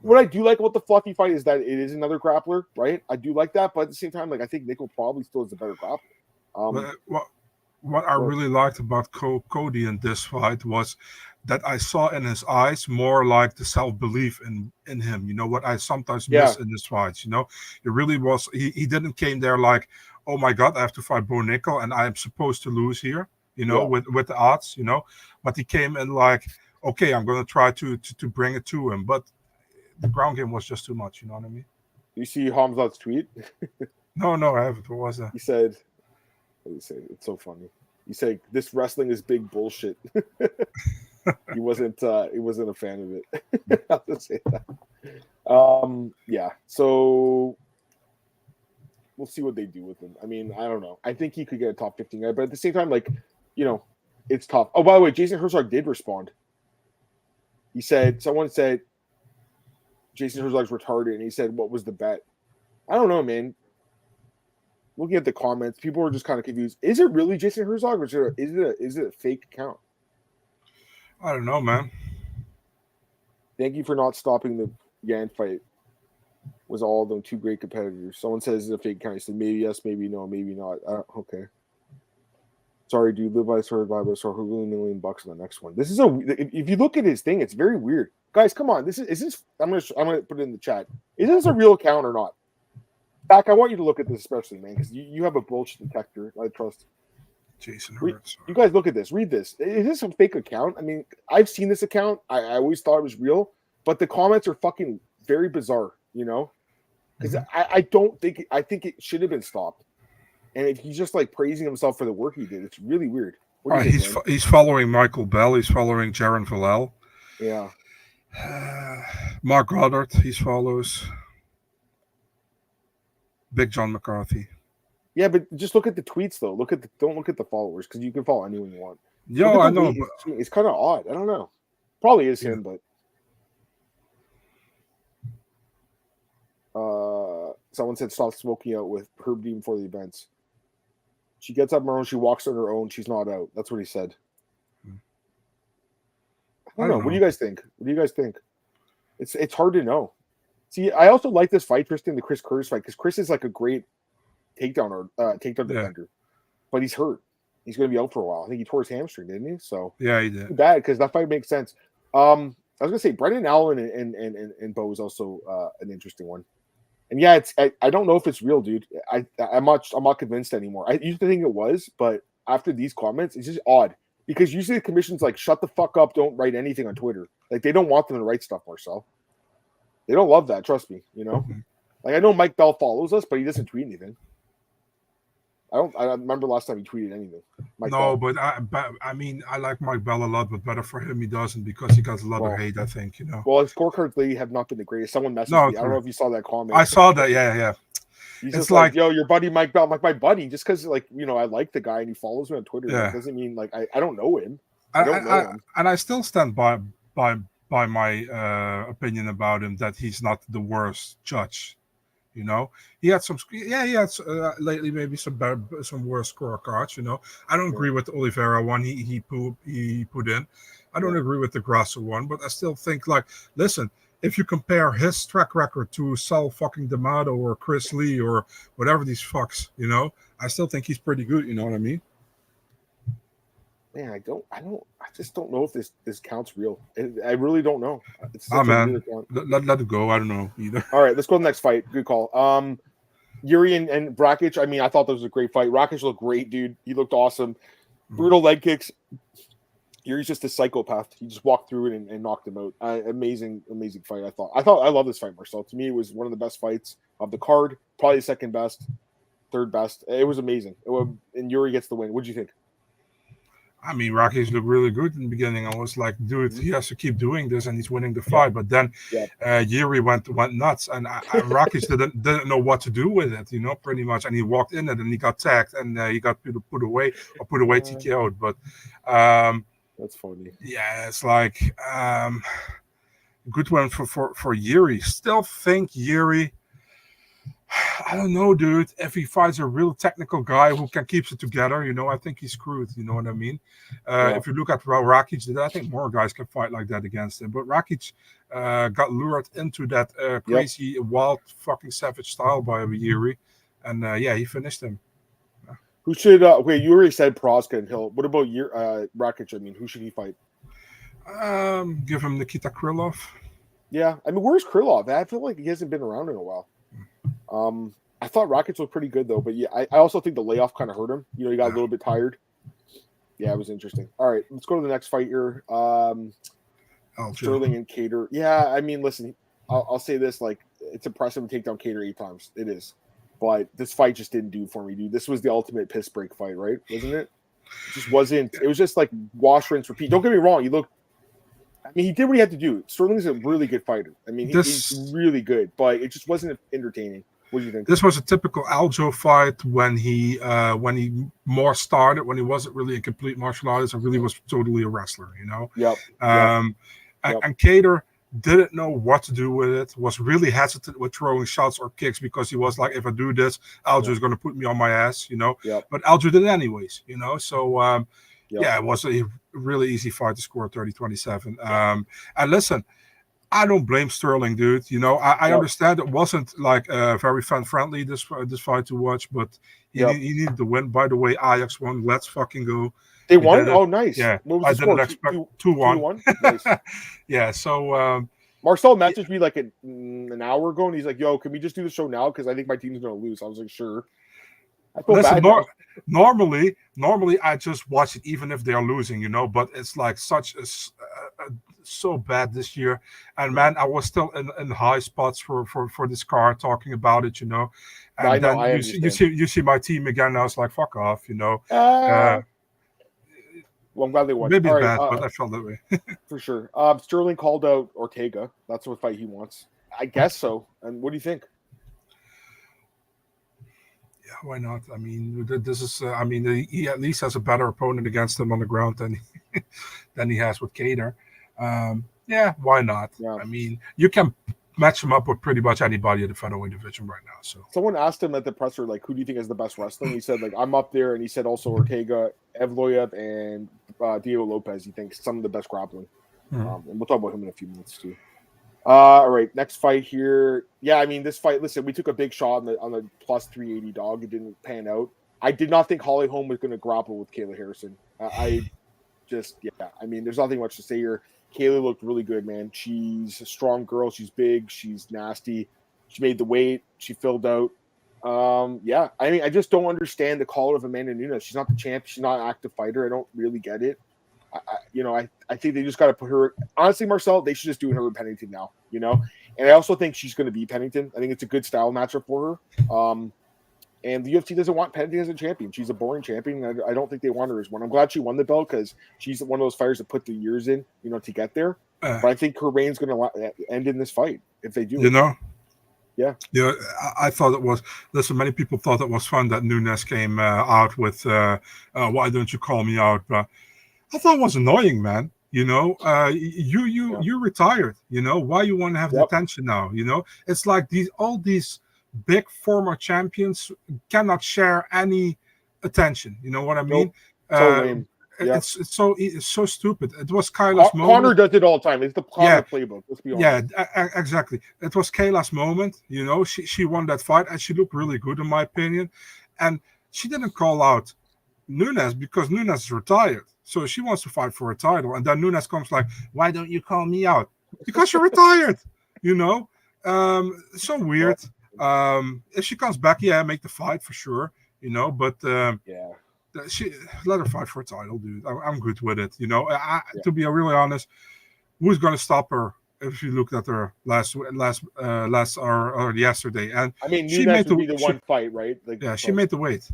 What I do like about the Fluffy fight is that it is another grappler, right? I do like that, but at the same time, like, I think Nickel probably still is a better grappler. What I really liked about Cody in this fight was that I saw in his eyes more like the self-belief in him. What I sometimes miss in his fights. It really was. He didn't came there like, oh my God, I have to fight Bo Nickel and I am supposed to lose here. With the odds. But he came in like, okay, I'm going to try to bring it to him, but the ground game was just too much. You know what I mean? You see Hamzat's tweet? No, I haven't. What was that? He said, what did he say? It's so funny. He said, this wrestling is big bullshit. He wasn't a fan of it. I have to say that. So we'll see what they do with him. I mean, I don't know. I think he could get a top 15 guy, but at the same time, like, it's tough. Oh, by the way, Jason Herzog did respond. Someone said Jason Herzog's retarded, and he said, what was the bet? I don't know, man. Looking at the comments, people are just kind of confused. Is it really Jason Herzog, or is it a fake account? I don't know, man. Thank you for not stopping the Yan fight. Was all of them 2 great competitors. Someone says it's a fake account. He said, maybe yes, maybe no, maybe not. Okay. Sorry, dude. Live by sword, by sword. Who really $1 million on the next one? This is if you look at his thing, it's very weird. Guys, come on. Is this? I'm gonna put it in the chat. Is this a real account or not? Back, I want you to look at this especially, man, because you have a bullshit detector. I trust. Jason Herzog. You guys look at this. Read this. Is this a fake account? I mean, I've seen this account. I always thought it was real, but the comments are fucking very bizarre. Because I think it should have been stopped. And if he's just like praising himself for the work he did, it's really weird. He's following Michael Bell. He's following Jaron Villel. Yeah. Mark Goddard. He follows. Big John McCarthy. Yeah, but just look at the tweets though. Don't look at the followers because you can follow anyone you want. Yo, I know, but it's kind of odd. I don't know. Probably is him, but someone said stop smoking out with Herb Dean before the events. She gets up on her own. She walks on her own. She's not out. That's what he said. I don't know. What do you guys think? It's hard to know. See, I also like this fight, Tristan, the Chris Curtis fight, because Chris is like a great takedown defender, but he's hurt. He's going to be out for a while. I think he tore his hamstring, didn't he? So yeah, he did. Too bad because that fight makes sense. I was going to say Brendan Allen and Bo is also an interesting one. And yeah, I don't know if it's real, dude. I'm not convinced anymore. I used to think it was, but after these comments, it's just odd because usually the commission's like, shut the fuck up, don't write anything on Twitter. Like they don't want them to write stuff, Marcel. They don't love that, trust me. You know, like I know Mike Bell follows us, but he doesn't tweet anything. I remember last time he tweeted anything. But I mean, I like Mike Bell a lot, but better for him he doesn't because he got a lot of hate, I think, you know. Well, his scorecards lately have not been the greatest. Someone messaged me. I don't know if you saw that comment. I saw that, yeah. He's just like, yo, your buddy Mike Bell. I'm like, my buddy, just because, like, you know, I like the guy and he follows me on Twitter. That doesn't mean, like, I don't know him. I don't know him. And I still stand by my opinion about him that he's not the worst judge. You know, he had lately maybe some worse scorecards. You know, I don't agree with the Oliveira one he put in. I don't agree with the Grasso one, but I still think like, listen, if you compare his track record to Sal fucking D'Amato or Chris Lee or whatever these fucks, you know, I still think he's pretty good. You know what I mean? Man, I just don't know if this counts real. I really don't know. Man, let it go. I don't know either. All right, let's go to the next fight. Good call. Yuri and Rakic. I mean, I thought that was a great fight. Rakic looked great, dude. He looked awesome. Brutal leg kicks. Yuri's just a psychopath. He just walked through it and knocked him out. Amazing fight. I love this fight, Marcel. To me, it was one of the best fights of the card. Probably the second best, third best. It was amazing. And Yuri gets the win. What do you think? I mean, Rakic looked really good in the beginning. I was like, dude, he has to keep doing this, and he's winning the fight. But then Yuri went nuts, and Rakic didn't know what to do with it, you know, pretty much. And he walked in it, and he got tagged, and he got put away TKO'd. But that's funny. Yeah, it's like good one for Yuri. Still think Yuri. I don't know, dude. If he fights a real technical guy who can keep it together, you know, I think he's screwed. You know what I mean? If you look at how Rakic did, I think more guys can fight like that against him. But Rakic got lured into that crazy, wild, fucking savage style by Yuri, and he finished him. Who should? Wait, you already said Proska and Hill. What about Rakic? I mean, who should he fight? Give him Nikita Krylov. Yeah, I mean, where's Krylov? I feel like he hasn't been around in a while. I thought Rakic looked pretty good though, but yeah, I also think the layoff kind of hurt him. You know, he got a little bit tired. Yeah, it was interesting. All right, let's go to the next fight here. Sterling and Kattar. Yeah, I mean, listen, I'll say this: like, it's impressive to take down Kattar 8 times. It is, but this fight just didn't do for me, dude. This was the ultimate piss break fight, right? Wasn't it? It just wasn't. It was just like wash, rinse, repeat. Don't get me wrong. I mean, he did what he had to do. Sterling's a really good fighter. I mean, he's really good, but it just wasn't entertaining. What do you think? This was a typical Aljo fight when he more started, when he wasn't really a complete martial artist and really was totally a wrestler, you know? Yep. And Kattar didn't know what to do with it, was really hesitant with throwing shots or kicks because he was like, if I do this, Aljo is going to put me on my ass, you know? Yep. But Aljo did it anyways, you know? So, it was a really easy fight to score 30-27. And listen, I don't blame Sterling, dude. You know, I understand it wasn't like very fan-friendly, this fight to watch, but he needed to win. By the way, Ajax won. Let's fucking go. They won? Oh, nice. Yeah. What was the didn't expect 2-1. 2-1? Nice. Yeah, so... Marcel messaged me like an hour ago, and he's like, yo, can we just do the show now? Because I think my team's going to lose. I was like, sure. I feel bad. Normally, I just watch it even if they're losing, you know, but it's like so bad this year. And man, I was still in high spots for this card talking about it, you know. And you see my team again. I was like, fuck off, you know. Well, I'm glad they won. Maybe bad, but I felt that way. For sure. Sterling called out Ortega. That's what fight he wants. I guess so. And what do you think? Why not? I mean, this is. I mean, he at least has a better opponent against him on the ground than than he has with Cater. Yeah, why not? Yeah. I mean, you can match him up with pretty much anybody in the featherweight division right now. So Someone asked him at the presser, like, who do you think is the best wrestling? He said, like, I'm up there, and he said also Ortega, Evloev, and Diego Lopez. He thinks some of the best grappling. And we'll talk about him in a few minutes too. All right, next fight here. Yeah, I mean, this fight. Listen, we took a big shot on the plus 380 dog. It didn't pan out. I did not think Holly Holm was going to grapple with Kayla Harrison. I just, yeah. I mean, there's nothing much to say here. Kayla looked really good, man. She's a strong girl. She's big. She's nasty. She made the weight. She filled out. Yeah. I mean, I just don't understand the call of Amanda Nunes. She's not the champ. She's not an active fighter. I don't really get it. I think they just got to put her. Honestly, Marcel, they should just do her in Pennington now. And I also think she's going to be Pennington. I think it's a good style matchup for her. And the UFC doesn't want Pennington as a champion. She's a boring champion. I don't think they want her as one. I'm glad she won the belt because she's one of those fighters that put the years in, to get there. But I think her reign's going to end in this fight if they do. Yeah. Yeah, I thought it was. Listen, many people thought it was fun that Nunes came out with, "Why don't you call me out?" But I thought it was annoying, man. You retired. Why you want to have the attention now? It's like all these big former champions cannot share any attention. You know what I mean? Nope. It's so stupid. It was Kayla's moment. Connor does it all the time. It's the Connor playbook. Let's be honest. Yeah, exactly. It was Kayla's moment. She won that fight and she looked really good in my opinion. And she didn't call out Nunes because Nunes is retired. So she wants to fight for a title. And then Nunes comes like, "Why don't you call me out?" Because you're retired. So weird. If she comes back, make the fight for sure. But she let her fight for a title, dude. I'm good with it. To be really honest, who's going to stop her? If you looked at her last or yesterday, and I mean, she made the one fight, right? She made the weight.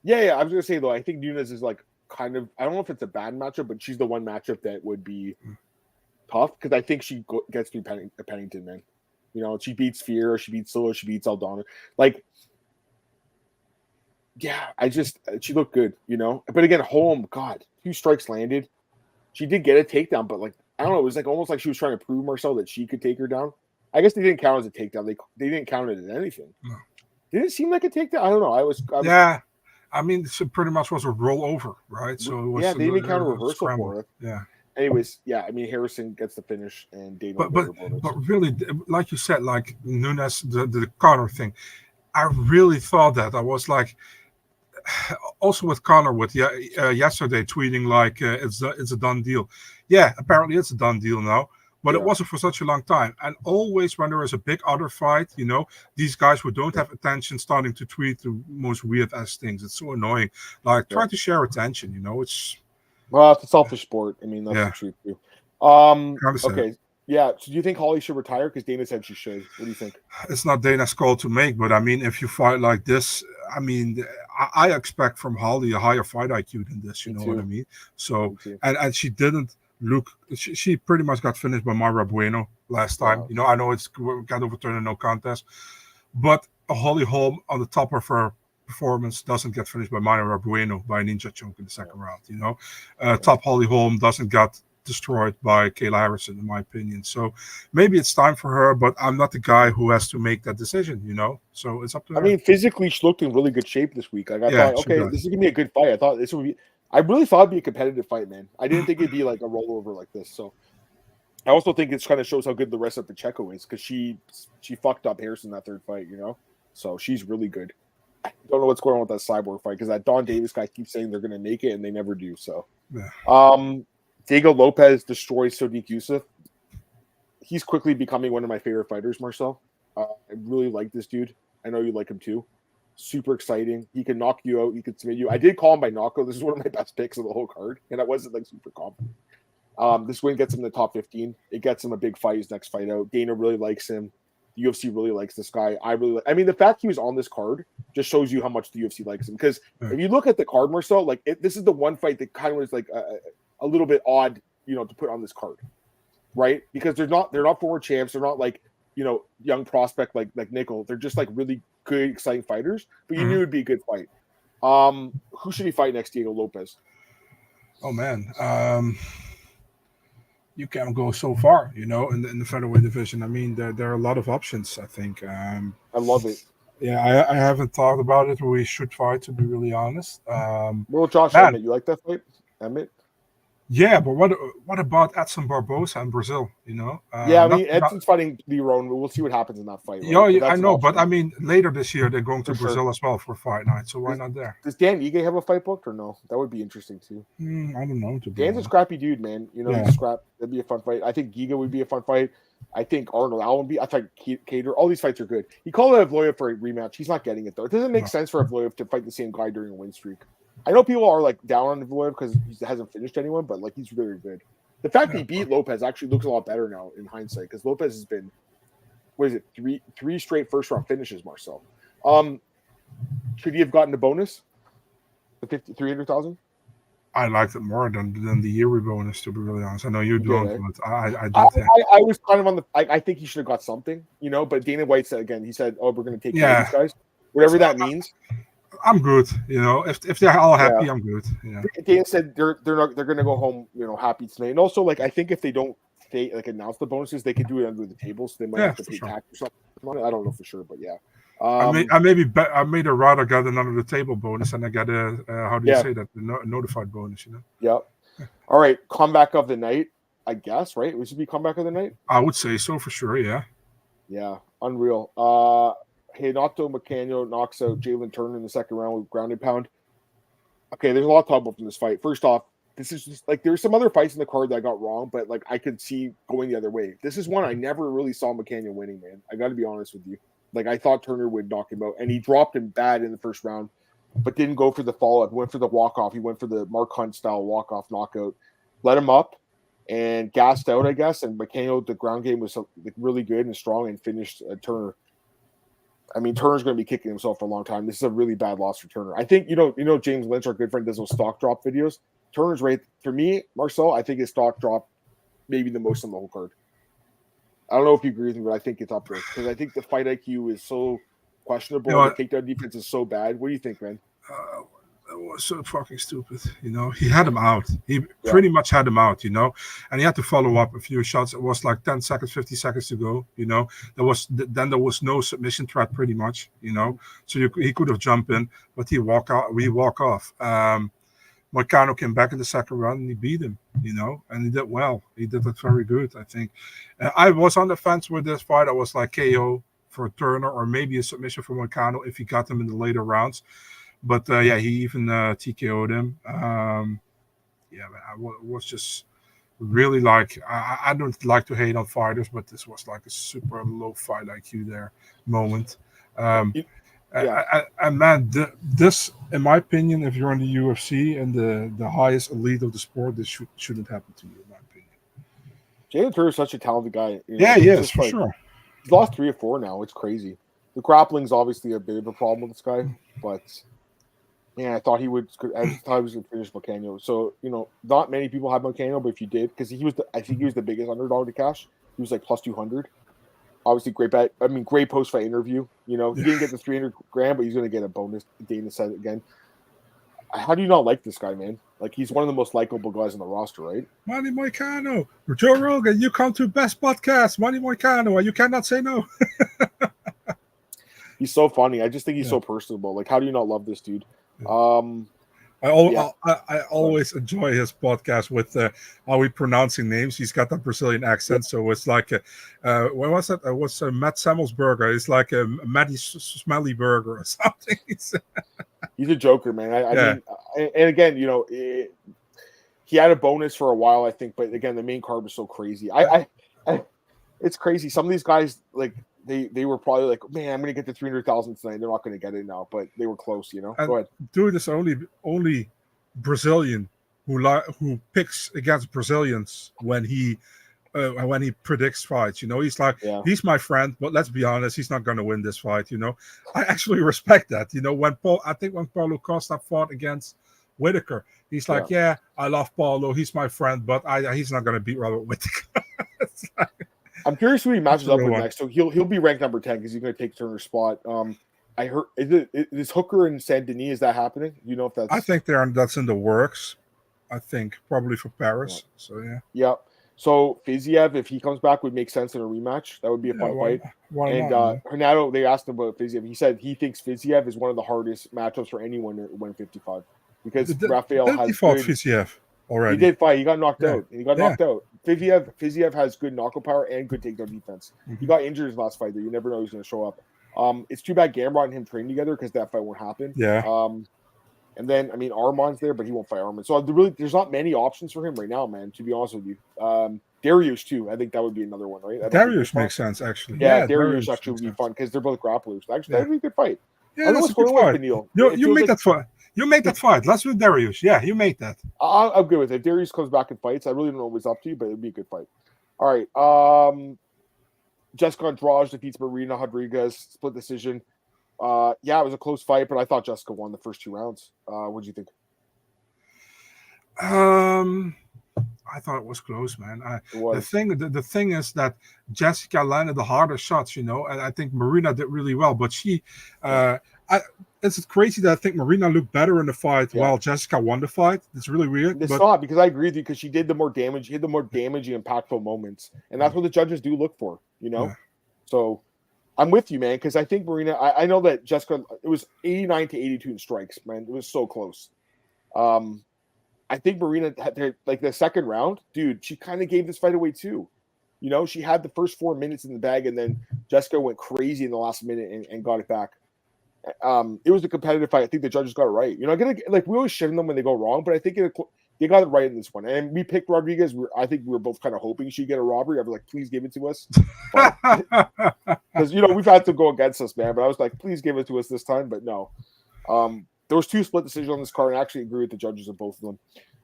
Yeah. I was going to say though, I think Nunes is like kind of. I don't know if it's a bad matchup, but she's the one matchup that would be tough because I think she gets through Pennington, man. She beats Fear, she beats Silla, she beats Aldana. She looked good, But again, Holm, God, 2 strikes landed. She did get a takedown, but I don't know, it was almost like she was trying to prove Marcel that she could take her down. I guess they didn't count as a takedown. They didn't count it as anything. No. Did it seem like a takedown? I don't know. I was yeah. I mean, it pretty much was a rollover, right? So it was, they didn't count a reversal for it. Yeah. Anyways, I mean, Harrison gets the finish, and Dana. But really, like you said, like Nunes, the Conor thing, I really thought that. I was like, also with Conor yesterday tweeting like it's a done deal. Yeah, apparently it's a done deal now, but it wasn't for such a long time. And always when there is a big other fight, these guys who don't have attention starting to tweet the most weird ass things. It's so annoying. Like try to share attention. It's. Well, it's a selfish sport. I mean, that's the truth too. Okay. Yeah. So do you think Holly should retire? Because Dana said she should. What do you think? It's not Dana's call to make, but I mean, if you fight like this, I mean, I expect from Holly a higher fight IQ than this. You know what I mean? So, and she didn't look. She pretty much got finished by Mayra Bueno last time. Wow. I know it's got overturned in no contest, but Holly Holm on the top of her performance doesn't get finished by Mayra Bueno by a ninja choke in the second round. Top Holly Holm doesn't get destroyed by Kayla Harrison, in my opinion. So maybe it's time for her, but I'm not the guy who has to make that decision. So it's up to her. I mean, physically, she looked in really good shape this week. I thought, okay, this is gonna be a good fight. I thought this would be. I really thought it'd be a competitive fight, man. I didn't think it'd be like a rollover like this. So I also think it kind of shows how good the rest of Pacheco is because she fucked up Harrison that third fight. So she's really good. I don't know what's going on with that Cyborg fight because that Don Davis guy keeps saying they're going to make it and they never do. So, Diego Lopez destroys Sodiq Yusuff. He's quickly becoming one of my favorite fighters, Marcel. I really like this dude. I know you like him too. Super exciting. He can knock you out. He can submit you. I did call him by knockout. This is one of my best picks of the whole card, and I wasn't super confident. This win gets him in the top 15. It gets him a big fight. His next fight out. Dana really likes him. The UFC really likes this guy. I mean, the fact he was on this card just shows you how much the UFC likes him. Because if you look at the card, Marcel, this is the one fight that kind of was like a little bit odd, to put on this card, right? Because they're not former champs. They're not like young prospect like Nickel. They're just like really good, exciting fighters. But you knew it'd be a good fight. Who should he fight next? Diego Lopez. Oh man, you can't go so far, in the featherweight division. I mean, there are a lot of options. I think. I love it. Yeah, I haven't thought about it. We should fight, to be really honest. Well, Josh Emmett, you like that fight, Emmett? Yeah, but what about Edson Barbosa in Brazil? I mean, Edson's fighting Lerone, but we'll see what happens in that fight. Right? Yeah, I know, but I mean, later this year they're going to Brazil as well for fight night. So why not there? Does Dan Ige have a fight booked or no? That would be interesting too. I don't know. Dan's a scrappy dude, man. He's scrap. That'd be a fun fight. I think Giga would be a fun fight. I think Arnold Allen would be. I think Cater. All these fights are good. He called Evloev for a rematch. He's not getting it though. It doesn't make sense for Evloev to fight the same guy during a win streak. I know people are like down on Evloev because he hasn't finished anyone, but like he's really good. The fact that he beat Lopez actually looks a lot better now in hindsight because Lopez has been, what is it, three straight first round finishes, Marcel. Should he have gotten a bonus? The 300,000? I liked it more than the yearly bonus, to be really honest. I know you don't, but I did. I was kind of on the. I think he should have got something, but Dana White said again. He said, "Oh, we're going to take care of these guys, whatever that means." I'm good, If they're all happy, I'm good. Yeah. Dana said they're going to go home, happy tonight. And also, like I think if they don't announce the bonuses, they could do it under the table, so they might have to pay tax or something. I don't know for sure, but yeah. I made a rather get an under the table bonus, and I got a how do you say that, a notified bonus, Yeah. All right, comeback of the night, I guess. Right, we should be comeback of the night. I would say so for sure. Yeah. Yeah, unreal. Renato Moicano knocks out Jalen Turner in the second round with ground and pound. Okay, there's a lot to talk about from this fight. First off, this is just like there's some other fights in the card that I got wrong, but like I could see going the other way. This is one I never really saw Moicano winning, man. I got to be honest with you. Like I thought Turner would knock him out, and he dropped him bad in the first round, but didn't go for the follow-up. He went for the walk-off. He went for the Mark Hunt style walk-off knockout. Let him up and gassed out, I guess. And Moicano, the ground game was like really good and strong, and finished Turner. I mean, Turner's going to be kicking himself for a long time. This is a really bad loss for Turner. I think James Lynch, our good friend, does those stock drop videos. Turner's rate for me, Marcel, I think his stock drop maybe the most on the whole card. I don't know if you agree with me, but I think it's up there because I think the fight IQ is so questionable. The takedown defense is so bad. What do you think, man? It was so fucking stupid. He had him out. He pretty much had him out, and he had to follow up a few shots. It was like 10 seconds, 50 seconds to go, there was no submission threat pretty much, so he could have jumped in, but he walk off. Moicano came back in the second round and he beat him, and he did well. He did it very good, I think. I was on the fence with this fight. I was like KO for Turner or maybe a submission for Moicano if he got him in the later rounds. But he even TKO'd him. I was just really like I don't like to hate on fighters, but this was like a super low fight IQ there moment. And man, this, in my opinion, if you're in the UFC and the highest elite of the sport, this shouldn't happen to you, in my opinion. Jalen Turner is such a talented guy. He is, for sure. He's lost 3 or 4 now. It's crazy. The grappling's obviously a bit of a problem with this guy, but I thought he was going to finish Moicano. So, not many people have Moicano, but if you did, because I think he was the biggest underdog to cash. He was like plus 200. Obviously, great bet. I mean, great post-fight interview. He didn't get the 300 grand, but he's going to get a bonus. Dana said it again. How do you not like this guy, man? Like, he's one of the most likable guys on the roster, right? Manny Moicano. Joe Rogan, you come to best podcast. Manny Moicano, and you cannot say no. He's so funny. I just think he's so personable. Like, how do you not love this dude? I always enjoy his podcast with how he pronouncing names. He's got that Brazilian accent, so it's like what was it? It was Matt Samuelsberger. It's like a Matty Smelly Burger or something. He's a joker, man. I mean, and again, he had a bonus for a while, I think, but again, the main card was so crazy. It's crazy. Some of these guys, like, they were probably like, man, I'm going to get the 300,000 tonight. They're not going to get it now, but they were close, Go ahead. Dude is only Brazilian who picks against Brazilians when he predicts fights. He's like, he's my friend, but let's be honest, he's not going to win this fight. I actually respect that. When Paulo Costa fought against Whitaker, he's like, I love Paulo, he's my friend, but he's not going to beat Robert Whitaker. I'm curious who he matches up real with one. next. So he'll be ranked number 10 because he's going to take Turner's spot. I heard is Hooker and Saint Denis? Is that happening? You know if that's? I think that's in the works. I think probably for Paris. So yeah. Yeah. So Fiziev, if he comes back, would make sense in a rematch. That would be a fun fight. Why and not? Hernando, they asked him about Fiziev. He said he thinks Fiziev is one of the hardest matchups for anyone at 155 because Rafael has fought good. Fiziev already. He did fight. He got knocked out. And he got knocked out. Fiziev has good knockout power and good takedown defense. Mm-hmm. He got injured his last fight, though. You never know who's going to show up. It's too bad Gamrot and him train together because that fight won't happen. Yeah. And then, I mean, Arman's there, but he won't fight Arman. So there's not many options for him right now, man, to be honest with you. Darius, too. I think that would be another one, right? Darius makes sense, actually. Yeah, Darius actually would be fun because they're both grapplers. Actually, that would be a good fight. Yeah, that's a good fight. You make that fight. You make that fight. Let's do Darius. Yeah, you make that. I'm good with it. If Darius comes back and fights, I really don't know what he's up to, but it'd be a good fight. All right. Jessica Andrade defeats Marina Rodriguez. Split decision. Yeah, it was a close fight, but I thought Jessica won the first 2 rounds. What did you think? I thought it was close, man. The thing is that Jessica landed the harder shots, and I think Marina did really well. But it's crazy that I think Marina looked better in the fight while Jessica won the fight. It's really weird. It's not because I agree with you because she did the more damage. She had the more damaging, impactful moments, and that's what the judges do look for. Yeah. So. I'm with you, man, because I think Marina. I know that Jessica. It was 89 to 82 in strikes, man. It was so close. I think Marina had like the second round, dude. She kind of gave this fight away too. She had the first 4 minutes in the bag, and then Jessica went crazy in the last minute and got it back. It was a competitive fight. I think the judges got it right. We always shit on them when they go wrong, but I think they got it right in this one. And we picked Rodriguez. I think we were both kind of hoping she'd get a robbery. I was like, please give it to us. Because, we've had to go against us, man. But I was like, please give it to us this time. But no. There was 2 split decisions on this card, and I actually agree with the judges of both of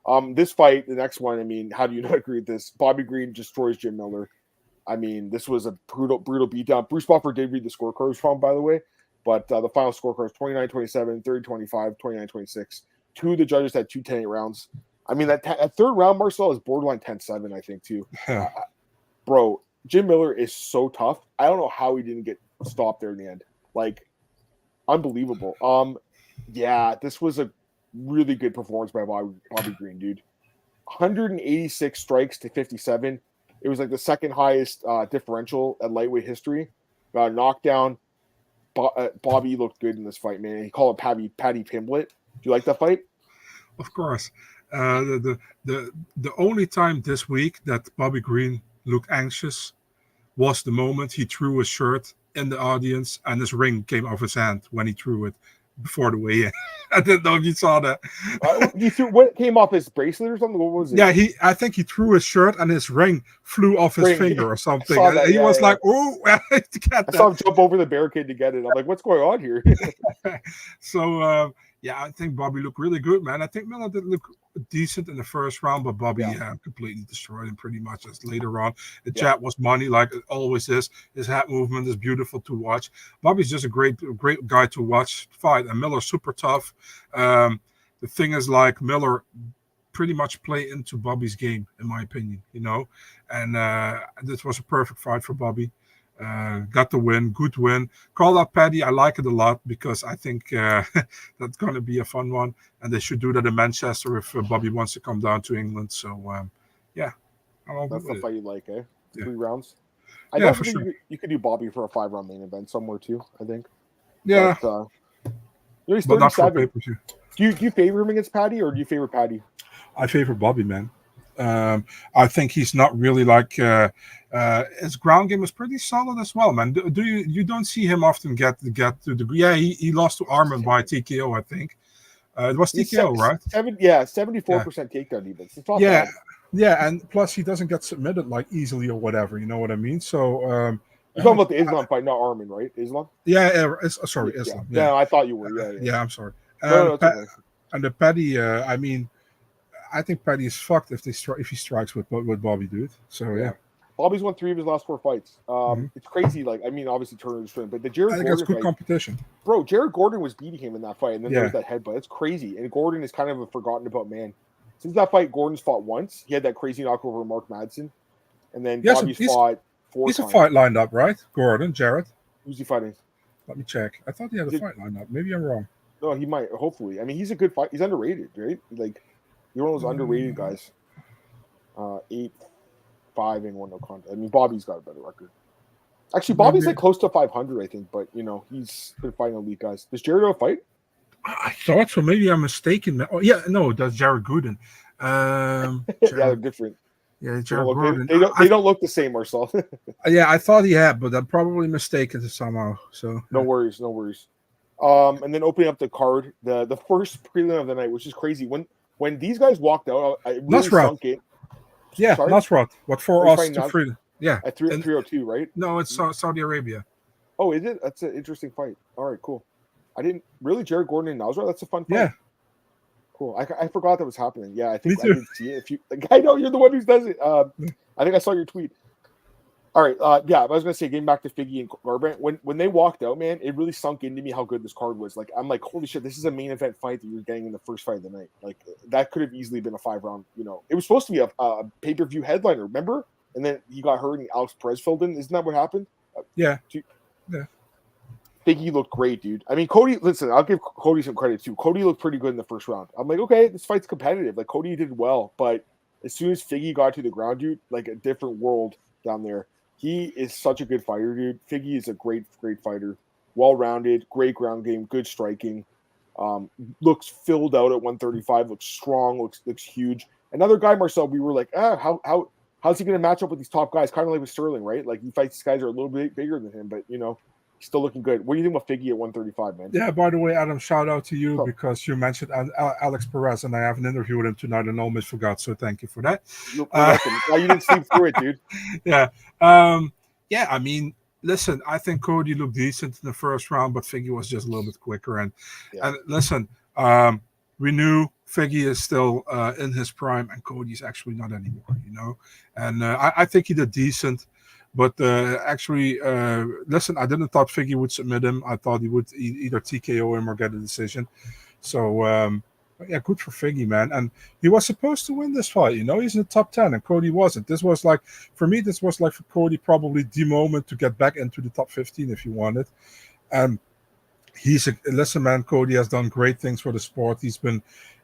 them. This fight, the next one, I mean, how do you not agree with this? Bobby Green destroys Jim Miller. I mean, this was a brutal beatdown. Bruce Buffer did read the scorecards from, by the way. But the final scorecard is 29-27, 30-25, 29-26. 2 of the judges had 2 10-8 rounds. I mean, that third round, Marcel, is borderline 10-7, I think, too. Bro, Jim Miller is so tough. I don't know how he didn't get stopped there in the end. Like, unbelievable. Yeah, this was a really good performance by Bobby Green, dude. 186 strikes to 57. It was like the second highest differential at lightweight history. Got a knockdown. Bobby looked good in this fight, man. He called it Patty Pimblett. Do you like that fight? Of course. The only time this week that Bobby Green looked anxious was the moment he threw his shirt in the audience and his ring came off his hand when he threw it before the weigh-in. I didn't know if you saw that. What came off his bracelet or something? What was it? Yeah, I think he threw his shirt and his ring flew off his finger or something. He was like, "Oh!" I saw him jump over the barricade to get it. I'm like, "What's going on here?" So, I think Bobby looked really good, man. I think Miller did look decent in the first round, but Bobby completely destroyed him pretty much as later on. The jab was money, like it always is. His head movement is beautiful to watch. Bobby's just a great guy to watch fight, and Miller's super tough. The thing is, like, Miller pretty much play into Bobby's game, in my opinion, and this was a perfect fight for Bobby. Got the win, good win. Call that Paddy. I like it a lot because I think that's going to be a fun one. And they should do that in Manchester if Bobby wants to come down to England. So, that's the fight you like, eh? 3 rounds. For sure. You could do Bobby for a 5-round main event somewhere too, I think. Yeah. But, he's 37. But not for pay-per-view. Do you favor him against Paddy or do you favor Paddy? I favor Bobby, man. I think he's not really like his ground game is pretty solid as well, man. Do you don't see him often get to the he lost to Arman by TKO, I think. It was TKO, right? 74% takedown defense. It's not bad. Yeah, and plus he doesn't get submitted like easily or whatever. You know what I mean? So you're talking about the Islam fight, not Arman, right? Islam? Yeah, sorry, Islam. Yeah. No, I thought you were. Yeah, I'm sorry. No, it's okay. And the Paddy, I mean, I think Paddy is fucked if he strikes with Bobby, dude. So yeah. Bobby's won 3 of his last 4 fights. It's crazy. Like, I mean, obviously Turner is but the Jared Gordon that's good fight, competition. Bro, Jared Gordon was beating him in that fight, and then there was that headbutt. It's crazy. And Gordon is kind of a forgotten about man. Since that fight, Gordon's fought once. He had that crazy knock over Mark Madsen. And then Bobby's fought 4 He's a times. fight lined up, right? Gordon, Jared. Who's he fighting? Let me check. I thought he had a fight lined up. Maybe I'm wrong. No, he might. Hopefully, I mean, he's a good fight. He's underrated, right? Like, you're one of those underrated guys. 8-5 and 1 no contest. I mean, Bobby's got a better record. Actually, Bobby's like close to 500, I think. But he's been fighting elite guys. Does Jared have a fight? I thought so. Maybe I'm mistaken. Oh yeah, no, that's Jared Gooden. Yeah, they're different. Yeah, Jared Gordon. They don't look the same, Marcel. Yeah, I thought he had, but I'm probably mistaken somehow. So no worries. And then opening up the card, the first prelim of the night, which is crazy. When these guys walked out, I really sunk in. Yeah, Nasrat. What for us to freedom? Yeah, at 302, right? No, it's Saudi Arabia. Oh, is it? That's an interesting fight. All right, cool. I didn't really Jared Gordon and Nasrat. That's a fun fight. Yeah. Cool. I forgot that was happening. Yeah, I think I did see it. I know you're the one who does it. I think I saw your tweet. All right. Yeah, I was gonna say, getting back to Figgy and Garbrandt, when they walked out, man, it really sunk into me how good this card was. Like, I'm like, holy shit, this is a main event fight that you're getting in the first fight of the night. Like, that could have easily been a 5-round. It was supposed to be a pay-per-view headliner, remember? And then he got hurt and Alex Perez filled in. Isn't that what happened? Yeah. Figgy looked great, dude. I mean, Cody, listen, I'll give Cody some credit too. Cody looked pretty good in the first round. I'm like, okay, this fight's competitive. Like, Cody did well, but as soon as Figgy got to the ground, dude, like a different world down there. He is such a good fighter, dude. Figgy is a great fighter. Well-rounded, great ground game, good striking. Looks filled out at 135, looks strong, looks huge. Another guy, Marcel, we were like, how's he going to match up with these top guys? Kind of like with Sterling, right? Like, he fights these guys that are a little bit bigger than him, but, he's still looking good. What do you think about Figgy at 135, man? Yeah, by the way, Adam, shout out to you because you mentioned Alex Perez, and I have an interview with him tonight and almost forgot, so thank you for that. You're welcome. You didn't sleep through it, dude. Yeah. I mean, listen, I think Cody looked decent in the first round, but Figgy was just a little bit quicker. And listen, we knew Figgy is still in his prime, and Cody's actually not anymore, And I think he did decent. But listen, I didn't thought Figgy would submit him. I thought he would either TKO him or get a decision. So, good for Figgy, man. And he was supposed to win this fight. He's in the top 10, and Cody wasn't. This was like, for Cody probably the moment to get back into the top 15 if you wanted. And listen, man, Cody has done great things for the sport.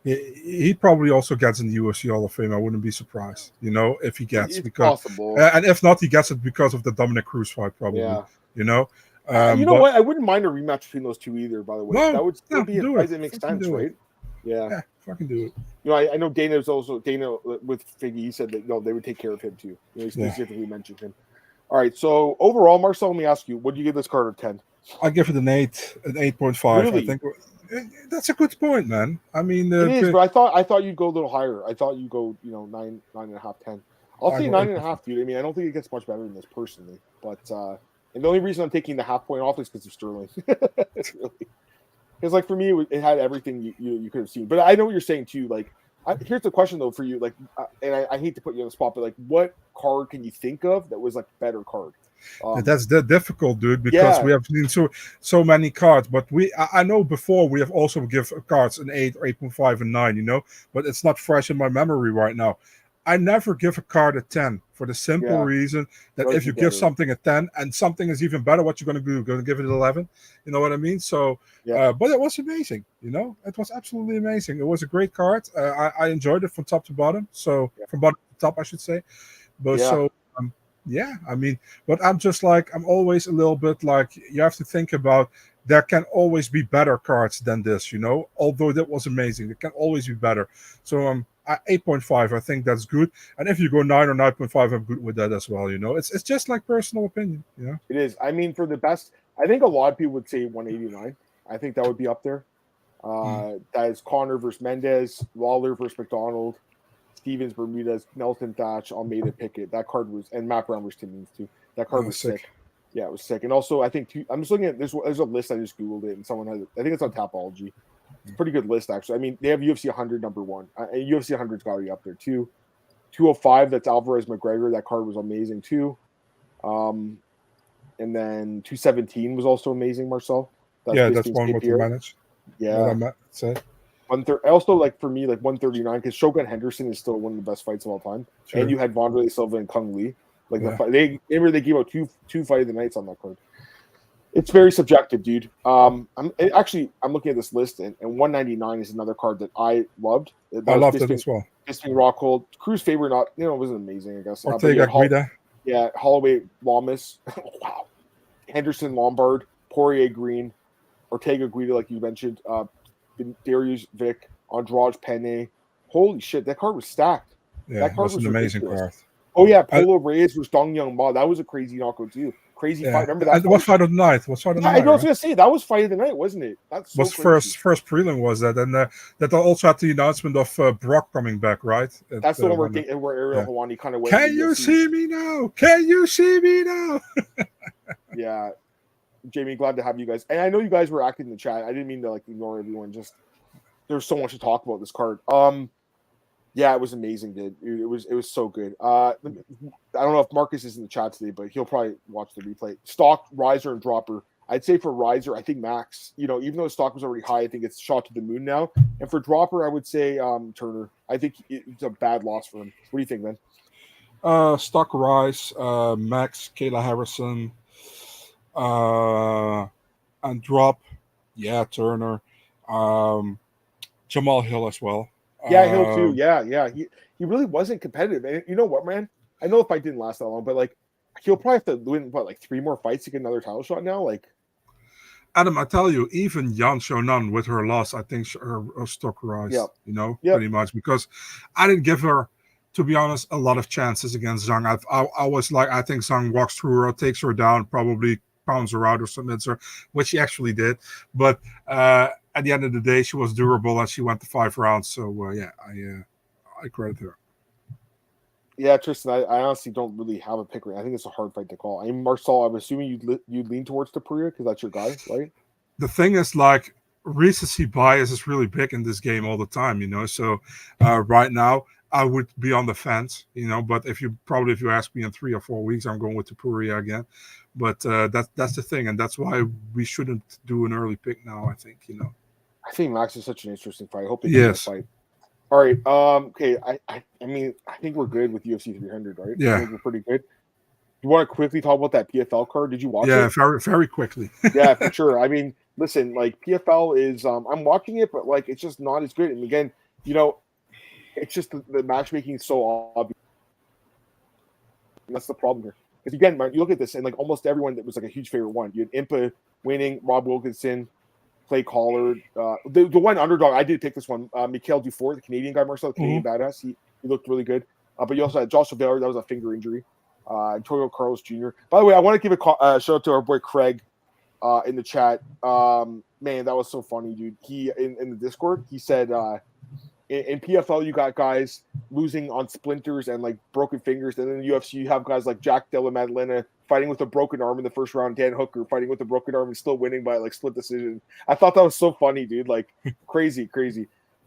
He probably also gets in the UFC Hall of Fame. I wouldn't be surprised, if he gets. It's possible. And if not, he gets it because of the Dominic Cruz fight, probably. Yeah. What? I wouldn't mind a rematch between those two either, by the way. No, that would still be a fight that makes sense, right? Yeah, fucking do it. I know Dana with Figgy. He said that they would take care of him too. He specifically mentioned him. All right, so overall, Marcel, let me ask you, what do you give this card a 10? I give it an 8.5. Really? I think that's a good point, man. I mean, it is, but I thought you'd go a little higher. I thought you'd go, 9.5, 10. I'll say 9.5, dude. I mean, I don't think it gets much better than this personally, but and the only reason I'm taking the half point off is because of Sterling. It's really, because like for me, it had everything you could have seen. But I know what you're saying too. Like, here's the question though for you. Like, and I hate to put you on the spot, but like, what card can you think of that was like a better card? That's difficult, dude, because we have seen so many cards. But I know before we have also give cards an 8 or 8.5 and 9, but it's not fresh in my memory right now. I never give a card a 10 for the simple reason that if you give something a 10 and something is even better, what you're going to do? You're going to give it 11. You know what I mean? So, but it was amazing. It was absolutely amazing. It was a great card. I enjoyed it from top to bottom. So from bottom to top, I should say. But I mean, but I'm just like, I'm always a little bit like, you have to think about, there can always be better cards than this, although that was amazing. It can always be better. So 8.5, I think that's good. And if you go 9 or 9.5, I'm good with that as well, It's just like personal opinion, It is. I mean, for the best, I think a lot of people would say 189. I think that would be up there. That is Connor versus Mendez, Lawler versus McDonald, Stevens, Bermudez, Nelson, Thatch, Almeida, Pickett. That card was, and Matt Brown versus Timmins too. That card was sick. Yeah, it was sick. And also, I think I'm just looking at there's a list. I just googled it, and someone has it. I think it's on Tapology. It's a pretty good list, actually. I mean, they have UFC 100 number one. UFC 100's got to be up there too. 205, that's Alvarez McGregor. That card was amazing too. And then 217 was also amazing, Marcel. That's one with the manage. Yeah. Also, like for me, like 139, because Shogun Henderson is still one of the best fights of all time. Sure. And you had Wanderlei Silva and Kung Lee. Like they gave out two fight of the nights on that card. It's very subjective, dude. I'm looking at this list, and 199 is another card that I loved. I loved it as well. Bisping Rockhold, Cruz favorite, wasn't amazing, I guess. Ortega Guida. Yeah, Holloway Lamas. Wow. Henderson Lombard, Poirier Green, Ortega Guida, like you mentioned, Darius Vic, Andrade Penne. Holy shit, that card was stacked. Yeah, that card was an amazing card. Oh yeah, Polo Reyes versus Dong Young Ma. That was a crazy knockout too. Crazy fight. Remember that? What fight of the night? I was gonna say that was fight of the night, wasn't it? That's so first prelim was that, and that also had the announcement of Brock coming back, right? That's the one where Ariel Helwani kind of went. Can you see me now? Can you see me now? Yeah, Jamie, glad to have you guys. And I know you guys were active in the chat. I didn't mean to ignore everyone. Just there's so much to talk about this card. Yeah, it was amazing, dude. It was so good. I don't know if Marcus is in the chat today, but he'll probably watch the replay. Stock, riser, and dropper. I'd say for riser, I think Max, even though the stock was already high, I think it's shot to the moon now. And for dropper, I would say Turner. I think it's a bad loss for him. What do you think, man? Stock rise, Max, Kayla Harrison, and drop, Turner, Jamahal Hill as well. Yeah, Hill too. Yeah. He really wasn't competitive. And you know what, man? I know the fight didn't last that long, but he'll probably have to win 3 more fights to get another title shot now. Adam, I tell you, even Yan Xiaonan with her loss, I think her stock rise. Pretty much, because I didn't give her, to be honest, a lot of chances against Zhang. I was like, I think Zhang walks through her, takes her down, probably pounds her out or submits her, which she actually did. But at the end of the day, she was durable and she went to 5 rounds. So I credit her. Yeah, Tristan, I honestly don't really have a pick right. I think it's a hard fight to call. I mean, Marcel, I'm assuming you'd lean towards the Pereira because that's your guy, right? The thing is, recency bias is really big in this game all the time, So right now, I would be on the fence, But if you ask me in 3 or 4 weeks, I'm going with the Pereira again. But that's the thing, and that's why we shouldn't do an early pick now. I think, I think Max is such an interesting fight. I hope they get that fight. All right. Okay. I mean, I think we're good with UFC 300, right? Yeah. I think we're pretty good. You want to quickly talk about that PFL card? Did you watch it? Yeah, very, very quickly. Yeah, for sure. I mean, listen, PFL is, I'm watching it, but it's just not as good. And again, it's just the matchmaking is so obvious. And that's the problem here. Because again, man, you look at this and almost everyone that was a huge favorite one. You had Impa winning, Rob Wilkinson, Clay Collard. The one underdog, I did pick this one, Mikhail Dufour, the Canadian guy, Marcel, the Canadian badass. He looked really good. But you also had Josh Avelar, that was a finger injury. Antonio Carlos Jr. By the way, I want to give a shout out to our boy Craig in the chat. Man, that was so funny, dude. He in the Discord, he said in PFL you got guys losing on splinters and broken fingers, and then in UFC you have guys like Jack Della Maddalena fighting with a broken arm in the first round, Dan Hooker fighting with a broken arm and still winning by split decision. I thought that was so funny, dude. Crazy.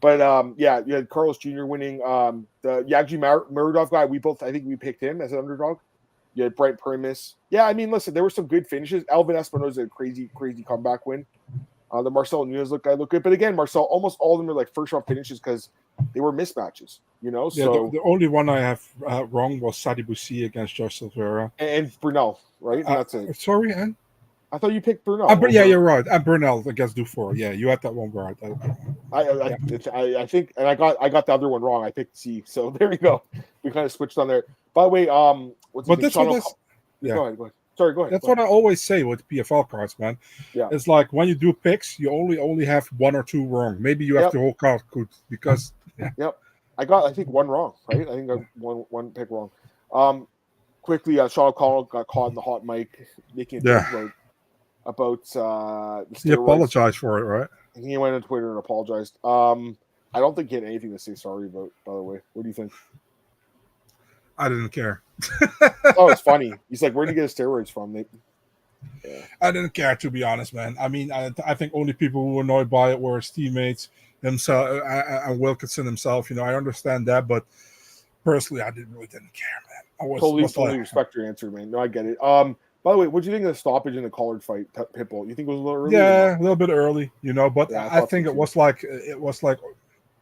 But you had Carlos Jr. winning. The Yagji Muradov guy, I think we picked him as an underdog. You had Brent Primus. Yeah, I mean, listen, there were some good finishes. Alvin Espinosa, a crazy comeback win. The Marcel Nunez looked good. But again, Marcel, almost all of them are first round finishes because they were mismatches, Yeah, so the only one I have wrong was Sadi Boussi against Josh Silveira. And Brunel, right? That's it. Sorry, and I thought you picked Brunel. Yeah, you're right. And Brunel against Dufour. Yeah, you had that one right. I think, and I got the other one wrong. I picked C. So there you go. We kind of switched on there. By the way, Go ahead. Sorry, go ahead. That's what I always say with PFL cards, man. Yeah. It's when you do picks, you only have 1 or 2 wrong. Maybe you have the whole card good because. Yeah. Yep. I think 1 wrong, right? I think I one pick wrong. Quickly, Sean O'Connell got caught in the hot mic making a about the steroids. He apologized for it, right? He went on Twitter and apologized. I don't think he had anything to say sorry about, by the way. What do you think? I didn't care. Oh, it's funny. He's like, where did he get his steroids from? I didn't care, to be honest, man. I mean, I think only people who were annoyed by it were his teammates, himself, and Wilkinson himself. I understand that, but personally, I really didn't care, man. I totally respect your answer, man. No, I get it. By the way, what do you think of the stoppage in the Collard fight, Pitbull? You think it was a little early? Yeah, a little bit early, but I think it was like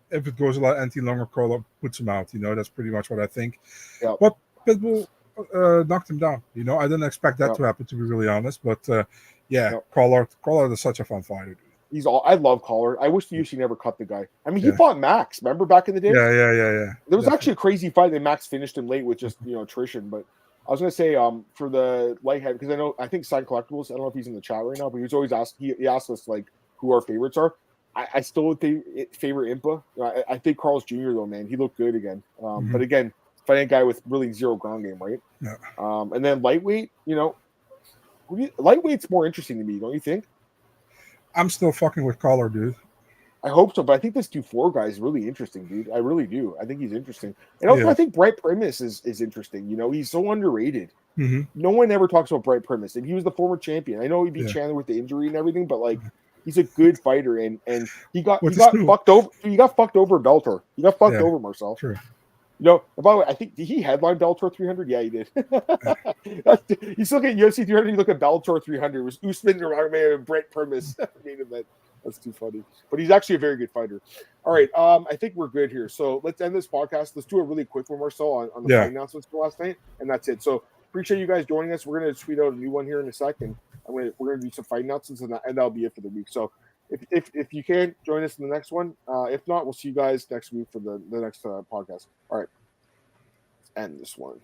if it goes a lot anti-longer caller puts him out. That's pretty much what I think. Yeah. But Pitbull, knocked him down. You know, I didn't expect that to happen, to be really honest. But Yep. Collard is such a fun fighter, dude. I love Collard. I wish the UFC never cut the guy. I mean, he fought Max. Remember back in the day? Yeah. There was actually a crazy fight that Max finished him late with just attrition. But I was gonna say for the light heavy, because I think Sign Collectibles. I don't know if he's in the chat right now, but he was always he asked us like who our favorites are. I still would favor Impa. I think Carl's Jr. though, man, he looked good again. But again, fighting a guy with really zero ground game, right? Yeah. And then lightweight, lightweight's more interesting to me, don't you think? I'm still fucking with Collard, dude. I hope so, but I think this 2-4 guy is really interesting, dude. I really do. I think he's interesting. And also, I think Bright Primus is interesting. He's so underrated. Mm-hmm. No one ever talks about Bright Primus. And he was the former champion. I know he beat Chandler with the injury and everything, but like he's a good fighter, and he got fucked over. He got fucked over Bellator. He got fucked over, Marcel. True. By the way, I think did he headline Bellator 300? Yeah, he did. You still get UFC 300. You look at Bellator 300. It was Usman Nurmagomedov and Brett Primus main event. That's too funny. But he's actually a very good fighter. All right, I think we're good here. So let's end this podcast. Let's do a really quick one, Marcel, on the fight announcements for last night, and that's it. So appreciate you guys joining us. We're gonna tweet out a new one here in a second. We're gonna do some fight announcements, and that'll be it for the week. So if you can join us in the next one, if not, we'll see you guys next week for the next podcast. All right, let's end this one.